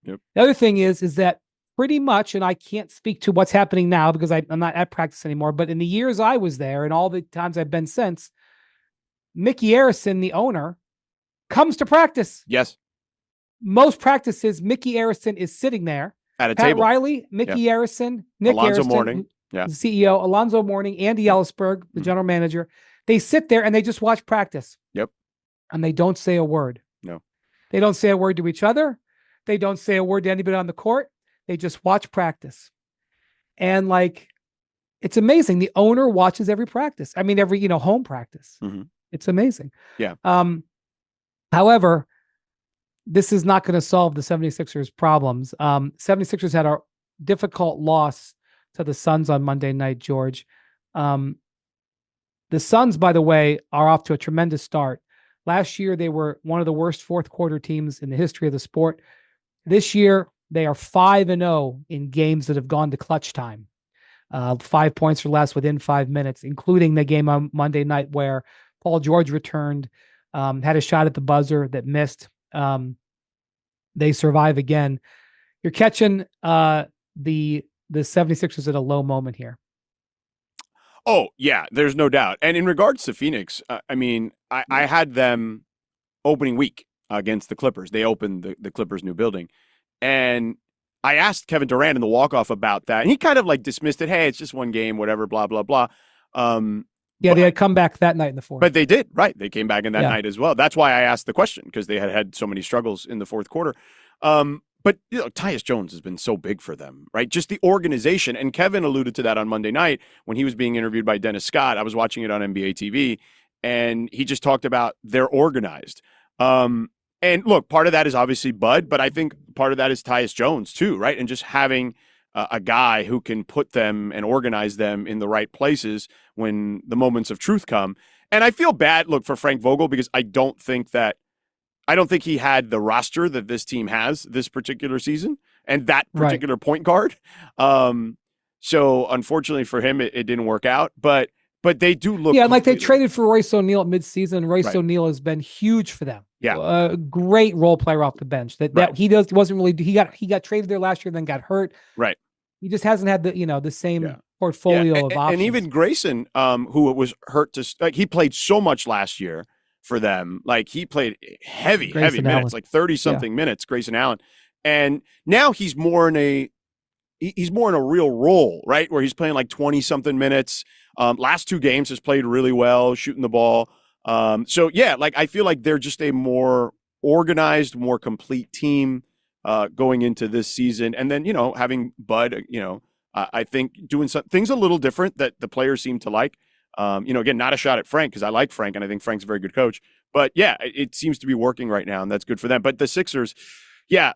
The other thing is that pretty much, and I can't speak to what's happening now because I'm not at practice anymore, but in the years I was there and all the times I've been since, Mickey Arison, the owner, comes to practice. Yes. most practices, Mickey Arison is sitting there. At a Pat table. Riley, Mickey Arison, Nick Alonzo Arison, Mourning. the CEO, Alonzo Mourning, Andy Ellisberg, the general manager. They sit there and they just watch practice. Yep. And they don't say a word. No. They don't say a word to each other. They don't say a word to anybody on the court. They just watch practice. And like, it's amazing. The owner watches every practice. I mean, every, home practice. Mm-hmm. It's amazing. Yeah. However, this is not going to solve the 76ers problems. 76ers had a difficult loss to the Suns on Monday night, George. The Suns, by the way, are off to a tremendous start. Last year, they were one of the worst fourth quarter teams in the history of the sport. This year, they are 5-0 in games that have gone to clutch time. 5 points or less within 5 minutes, including the game on Monday night where Paul George returned, had a shot at the buzzer that missed. They survive again. You're catching the 76ers at a low moment here. Oh, yeah, there's no doubt. And in regards to Phoenix, I had them opening week against the Clippers. They opened the Clippers' new building. And I asked Kevin Durant in the walk-off about that. And he kind of like dismissed it. Hey, it's just one game, whatever, blah, blah, blah. They had come back that night in the fourth. But they did, right. They came back in that night as well. That's why I asked the question, because they had so many struggles in the fourth quarter. But Tyus Jones has been so big for them, right? Just the organization. And Kevin alluded to that on Monday night when he was being interviewed by Dennis Scott. I was watching it on NBA TV, and he just talked about they're organized. And look, part of that is obviously Bud, but I think part of that is Tyus Jones too, right? And just having a guy who can put them and organize them in the right places when the moments of truth come. And I feel bad, for Frank Vogel, because I don't think he had the roster that this team has this particular season and that particular point guard. So unfortunately for him, it didn't work out, but they do look. Yeah, like they traded for Royce O'Neal at midseason. Royce O'Neal has been huge for them. Yeah. A great role player off the bench that he wasn't really, he got traded there last year, then got hurt. Right. He just hasn't had the same portfolio of options. And even Grayson, who was hurt he played so much last year for them. Like he played heavy minutes, like 30 something minutes, Grayson Allen. And now he's more in a real role, right? Where he's playing like 20 something minutes. Last 2 games has played really well, shooting the ball. I feel like they're just a more organized, more complete team going into this season. And then, having Bud, I think doing some things a little different that the players seem to like. Again, not a shot at Frank, because I like Frank and I think Frank's a very good coach. But yeah, it seems to be working right now, and that's good for them. But the Sixers,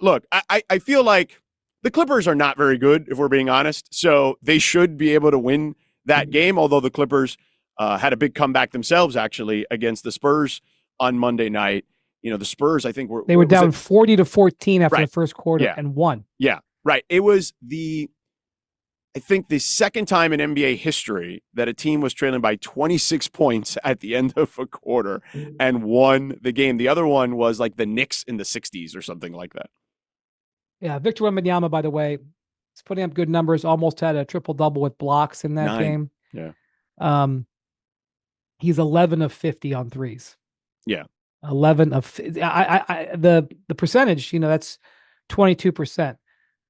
look, I feel like the Clippers are not very good, if we're being honest. So they should be able to win that game, although the Clippers had a big comeback themselves, actually, against the Spurs on Monday night. The Spurs, I think, were down 40-14 after the first quarter and won. Yeah, right. It was I think the second time in NBA history that a team was trailing by 26 points at the end of a quarter and won the game. The other one was like the Knicks in the 60s or something like that. Yeah, Victor Wembanyama, by the way, is putting up good numbers. Almost had a triple-double with blocks in that game. Yeah. He's 11 of 50 on threes. Yeah. 11 of the percentage, that's 22%.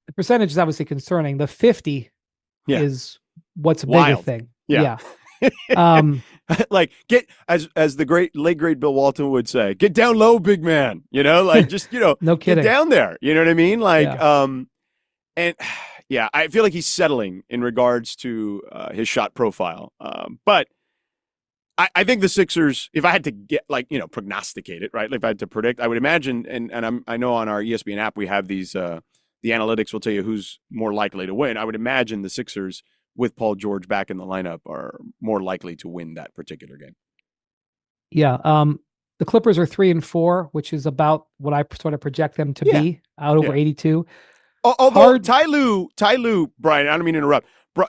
The percentage is obviously concerning. The 50 is what's a bigger thing. Yeah. Like get as the late great Bill Walton would say, get down low, big man. Just no kidding. Get down there. You know what I mean? And I feel like he's settling in regards to his shot profile. But I think the Sixers, if I had to get prognosticate it, right? Like if I had to predict, I would imagine, and I know on our ESPN app we have these the analytics will tell you who's more likely to win. I would imagine the Sixers with Paul George back in the lineup are more likely to win that particular game. Yeah. The Clippers are 3-4, which is about what I sort of project them to be out over 82. Although Ty Lue, Brian, I don't mean to interrupt.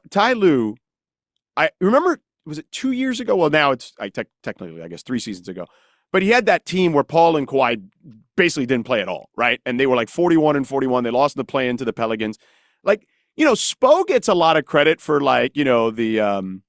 Ty Lue, I remember, was it 2 years ago? Well, now it's technically, I guess, 3 seasons ago. But he had that team where Paul and Kawhi basically didn't play at all, right? And they were like 41-41. They lost in the play-in to the Pelicans. Like, Spo gets a lot of credit for the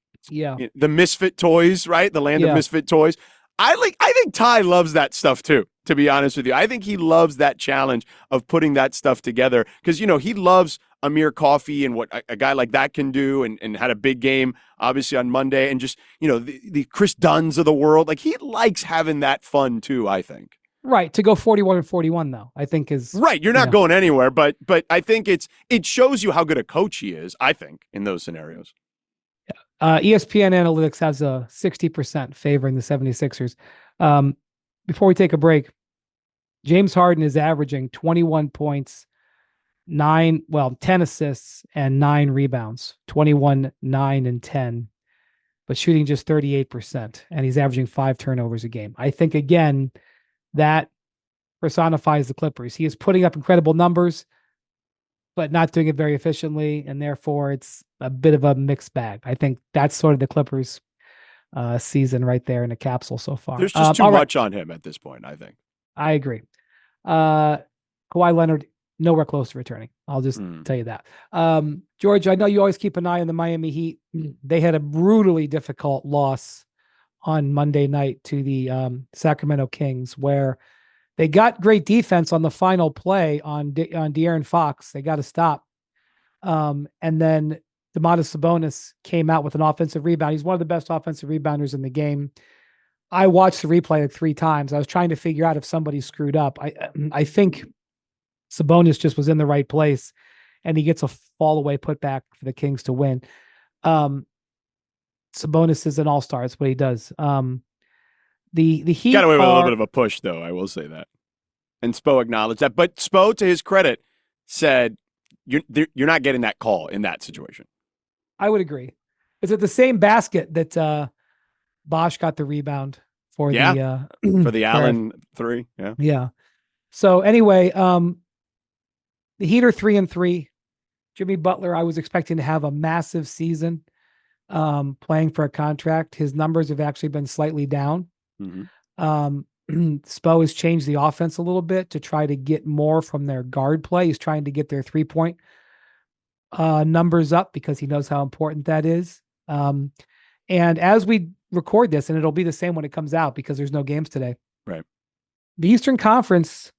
misfit toys, right? The land of misfit toys. I think Ty loves that stuff too. to be honest with you. I think he loves that challenge of putting that stuff together because, he loves Amir Coffey and what a guy like that can do and had a big game, obviously, on Monday. And just, the Chris Dunns of the world. Like, he likes having that fun, too, I think. Right. To go 41-41, though, I think is... Right. You're not going anywhere, but I think it shows you how good a coach he is, I think, in those scenarios. ESPN Analytics has a 60% favoring the 76ers. Before we take a break, James Harden is averaging 21 points, 10 assists, and 9 rebounds, 21, 9, and 10, but shooting just 38%, and he's averaging 5 turnovers a game. I think, again, that personifies the Clippers. He is putting up incredible numbers, but not doing it very efficiently, and therefore it's a bit of a mixed bag. I think that's sort of the Clippers season right there in the capsule so far. There's just too much on him at this point, I think. I agree. Kawhi Leonard, nowhere close to returning. I'll just tell you that. George, I know you always keep an eye on the Miami Heat. They had a brutally difficult loss on Monday night to the Sacramento Kings, where they got great defense on the final play on De'Aaron Fox. They got to stop. And then Domantas Sabonis came out with an offensive rebound. He's one of the best offensive rebounders in the game. I watched the replay like 3 times. I was trying to figure out if somebody screwed up. I think Sabonis just was in the right place, and he gets a fall away putback for the Kings to win. Sabonis is an all-star. That's what he does. The Heat got away with a little bit of a push, though. I will say that, and Spo acknowledged that. But Spo, to his credit, said you're not getting that call in that situation. I would agree. Is it the same basket that Bosch got the rebound for? The for the Allen 3? Yeah. So anyway, the Heat are 3-3. Jimmy Butler, I was expecting to have a massive season playing for a contract. His numbers have actually been slightly down. Spo has changed the offense a little bit to try to get more from their guard play. He's trying to get their 3-point numbers up because he knows how important that is. And as we record this, and it'll be the same when it comes out because there's no games today. Right. The Eastern Conference,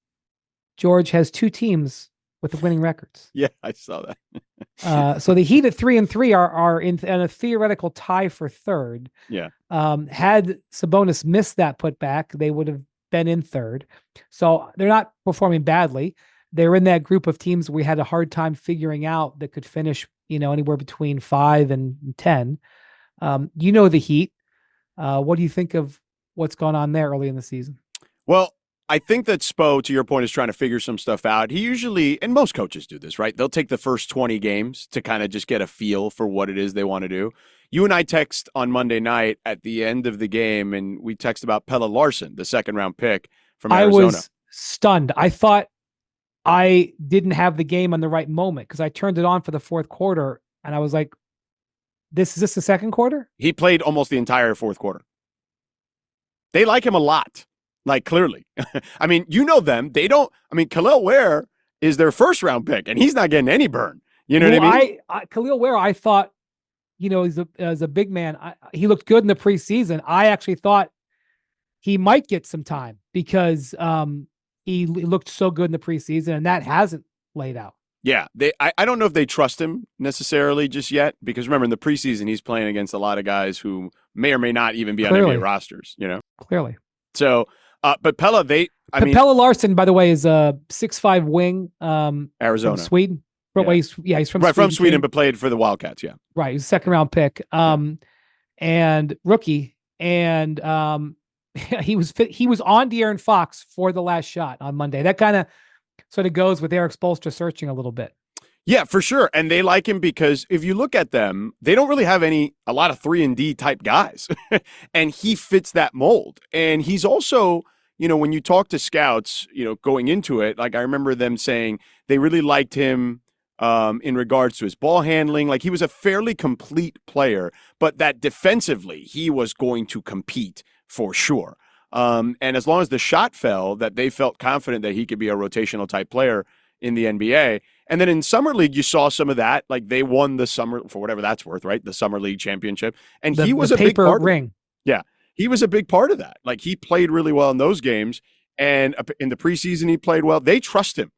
George, has 2 teams with the winning records. Yeah, I saw that. So the Heat at 3-3 are in a theoretical tie for third. Yeah. Had Sabonis missed that putback, they would have been in third. So they're not performing badly. They're in that group of teams we had a hard time figuring out that could finish, anywhere between 5 and 10. The Heat. What do you think of what's gone on there early in the season? Well, I think that Spo, to your point, is trying to figure some stuff out. He usually, and most coaches do this, right? They'll take the first 20 games to kind of just get a feel for what it is they want to do. You and I text on Monday night at the end of the game, and we text about Pelle Larsson, the second-round pick from Arizona. I was stunned. I thought I didn't have the game on the right moment because I turned it on for the fourth quarter, and I was like, is this the second quarter? He played almost the entire fourth quarter. They like him a lot. Like, clearly. I mean, them. They don't. I mean, Khalil Ware is their first-round pick, and he's not getting any burn. You know what I mean? Khalil Ware, I thought, as a big man, he looked good in the preseason. I actually thought he might get some time because he looked so good in the preseason, and that hasn't laid out. Yeah, I don't know if they trust him necessarily just yet because, remember, in the preseason, he's playing against a lot of guys who may or may not even be on NBA rosters, Clearly. So... but Pelle, Pelle Larsson, by the way, is a 6'5" wing. Arizona, from Sweden. He's from Sweden, from Sweden, but played for the Wildcats. Yeah, right. He's a second-round pick, and rookie, and he was on De'Aaron Fox for the last shot on Monday. That kind of sort of goes with Eric Spoelstra searching a little bit. Yeah, for sure. And they like him because if you look at them, they don't really have a lot of 3-and-D type guys. And he fits that mold. And he's also, when you talk to scouts, going into it, like I remember them saying they really liked him in regards to his ball handling. Like he was a fairly complete player, but that defensively he was going to compete for sure. And as long as the shot fell, that they felt confident that he could be a rotational type player in the NBA. And then in Summer League, you saw some of that. Like they won the summer, for whatever that's worth, right? The Summer League championship. And he was a big part ring. Yeah. He was a big part of that. Like he played really well in those games. And in the preseason, he played well. They trust him.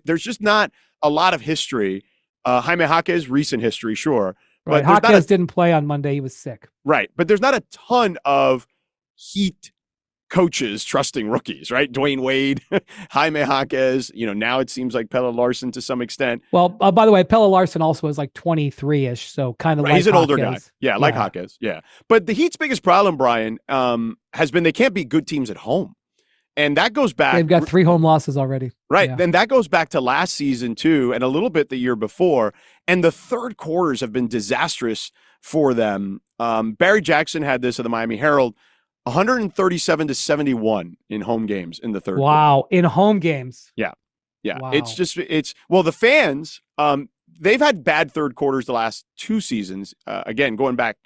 There's just not a lot of history. Jaime Jaquez, recent history, sure. Right. But Jaquez didn't play on Monday. He was sick. Right. But there's not a ton of Heat coaches trusting rookies, right? Dwayne Wade, Jaime Jaquez, now it seems like Pelle Larsson to some extent. Well, by the way, Pelle Larsson also is like 23-ish, so kind of like he's an older guy. Jaquez. Yeah, like Jaquez. Yeah. But the Heat's biggest problem, Brian, has been they can't beat good teams at home. And that goes back. They've got 3 home losses already. Right. Yeah. And that goes back to last season, too, and a little bit the year before. And the third quarters have been disastrous for them. Barry Jackson had this at the Miami Herald, 137-71 in home games in the third quarter. Wow. In home games. Yeah. Yeah. Wow. The fans, they've had bad third quarters the last 2 seasons. Again, going back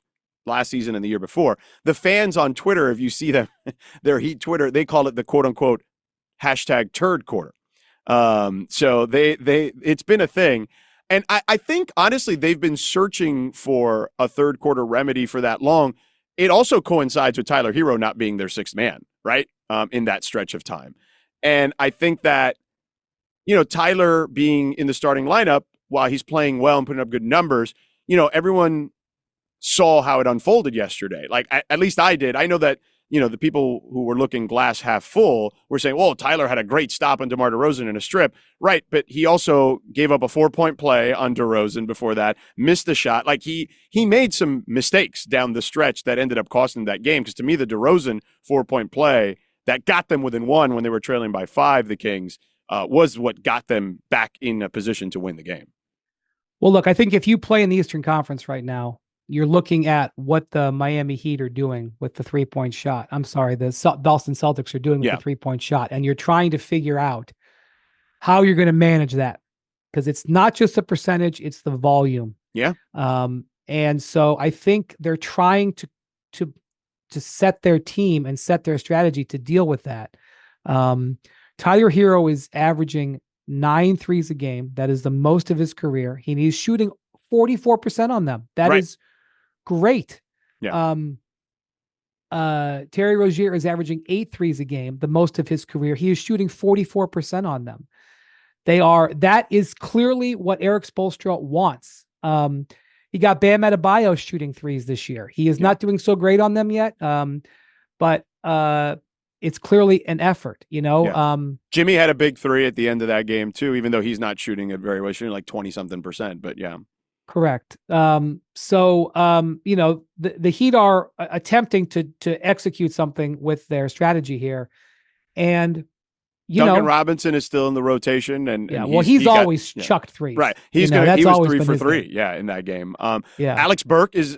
last season and the year before. The fans on Twitter, if you see them, their Heat Twitter, they call it the quote unquote #turd quarter. So it's been a thing. And I think honestly, they've been searching for a third quarter remedy for that long. It also coincides with Tyler Hero not being their 6th man, right? In that stretch of time. And I think that, Tyler being in the starting lineup while he's playing well and putting up good numbers, everyone saw how it unfolded yesterday. Like, at least I did. I know that, the people who were looking glass half full were saying, well, Tyler had a great stop on DeMar DeRozan in a strip. Right. But he also gave up a 4-point play on DeRozan before that, missed a shot. Like he made some mistakes down the stretch that ended up costing that game. Because to me, the DeRozan 4-point play that got them within 1 when they were trailing by 5, the Kings, was what got them back in a position to win the game. Well, look, I think if you play in the Eastern Conference right now, you're looking at what the Miami Heat are doing with the 3-point shot. I'm sorry, the Boston Celtics are doing with the 3-point shot. And you're trying to figure out how you're going to manage that. Because it's not just the percentage, it's the volume. Yeah. And so I think they're trying to set their team and set their strategy to deal with that. Tyler Hero is averaging 9 threes a game. That is the most of his career. He's shooting 44% on them. That is great. Yeah. Terry Rozier is averaging 8 threes a game, the most of his career. He is shooting 44% on them. That is clearly what Eric Spoelstra wants. He got Bam Adebayo shooting threes this year. He is not doing so great on them yet. But it's clearly an effort, Jimmy had a big 3 at the end of that game too, even though he's not shooting it very well, shooting like 20-something%, but yeah. Correct. The Heat are attempting to execute something with their strategy here. And, Duncan Robinson is still in the rotation. And he's always chucked threes. Right. He was 3 for 3. In that game. Alex Burks is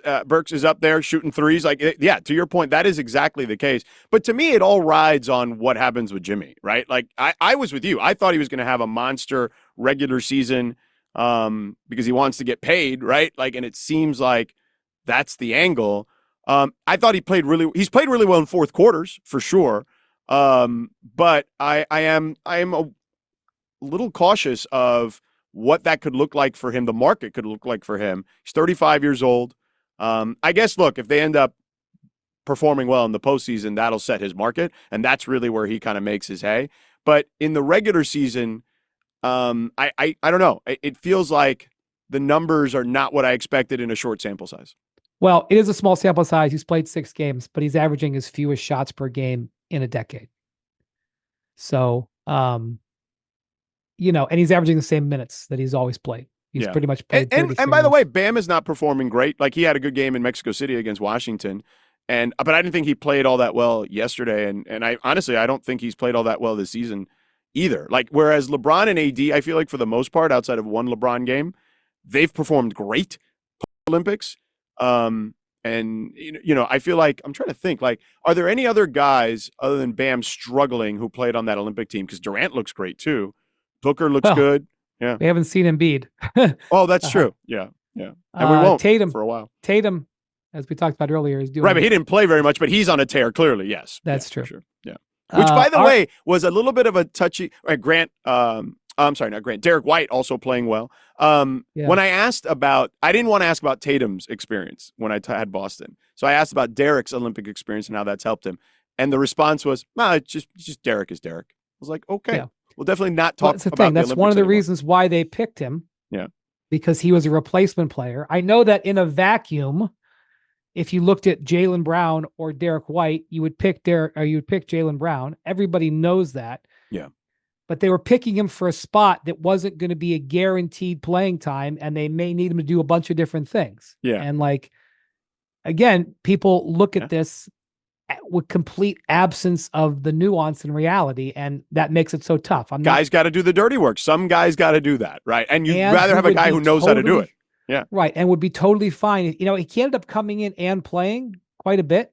up there shooting threes. To your point, that is exactly the case. But to me, it all rides on what happens with Jimmy, right? Like I was with you. I thought he was going to have a monster regular season because he wants to get paid, right? And it seems like that's the angle. I thought he's played really well in fourth quarters for sure. But I am a little cautious of what that could look like for him. The market could look like for him. He's 35 years old. I guess, look, if they end up performing well in the postseason, that'll set his market. And that's really where he kind of makes his hay. But in the regular season, I don't know. It feels like the numbers are not what I expected in a short sample size. Well, it is a small sample size. He's played 6 games, but he's averaging his fewest shots per game in a decade. So, and he's averaging the same minutes that he's always played. He's pretty much played. And by the way, Bam is not performing great. Like he had a good game in Mexico City against Washington. But I didn't think he played all that well yesterday. And I honestly, I don't think he's played all that well this season either. Whereas LeBron and AD, I feel like for the most part, outside of one LeBron game, they've performed great Olympics. And, I feel like I'm trying to think, are there any other guys other than Bam struggling who played on that Olympic team? Because Durant looks great too. Booker looks good. Yeah. We haven't seen Embiid. Oh, that's true. Yeah. Yeah. And we won't Tatum, for a while. Tatum, as we talked about earlier, is doing right. But he didn't play very much, but he's on a tear clearly. Yes. That's true. Sure. Yeah. Which, by the way, was a little bit of a touchy. Grant, I'm sorry, not Grant. Derek White also playing well. When I asked about, I didn't want to ask about Tatum's experience when I had Boston. So I asked about Derek's Olympic experience and how that's helped him. And the response was, "Nah, it's just Derek is Derek." I was like, okay, Yeah. we'll definitely not talk That's the about thing. the That's Olympics one of the anymore. reasons why they picked him. Yeah. Because he was a replacement player. I know that in a vacuum, if you looked at Jaylen Brown or Derek White, you would pick Jaylen Brown. Everybody knows that. Yeah. But they were picking him for a spot that wasn't going to be a guaranteed playing time, and they may need him to do a bunch of different things. Yeah. And again, people look at this with complete absence of the nuance and reality, and that makes it so tough. Guys got to do the dirty work. Some guys got to do that, right? And you'd rather have a guy who knows how to do it. Yeah. Right. And would be totally fine. He ended up coming in and playing quite a bit.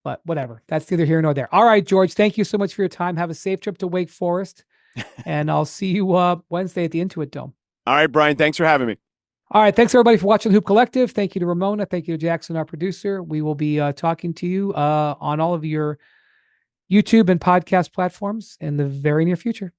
But whatever. That's neither here nor there. All right, George. Thank you so much for your time. Have a safe trip to Wake Forest. And I'll see you Wednesday at the Intuit Dome. All right, Brian. Thanks for having me. All right. Thanks, everybody, for watching Hoop Collective. Thank you to Ramona. Thank you to Jackson, our producer. We will be talking to you on all of your YouTube and podcast platforms in the very near future.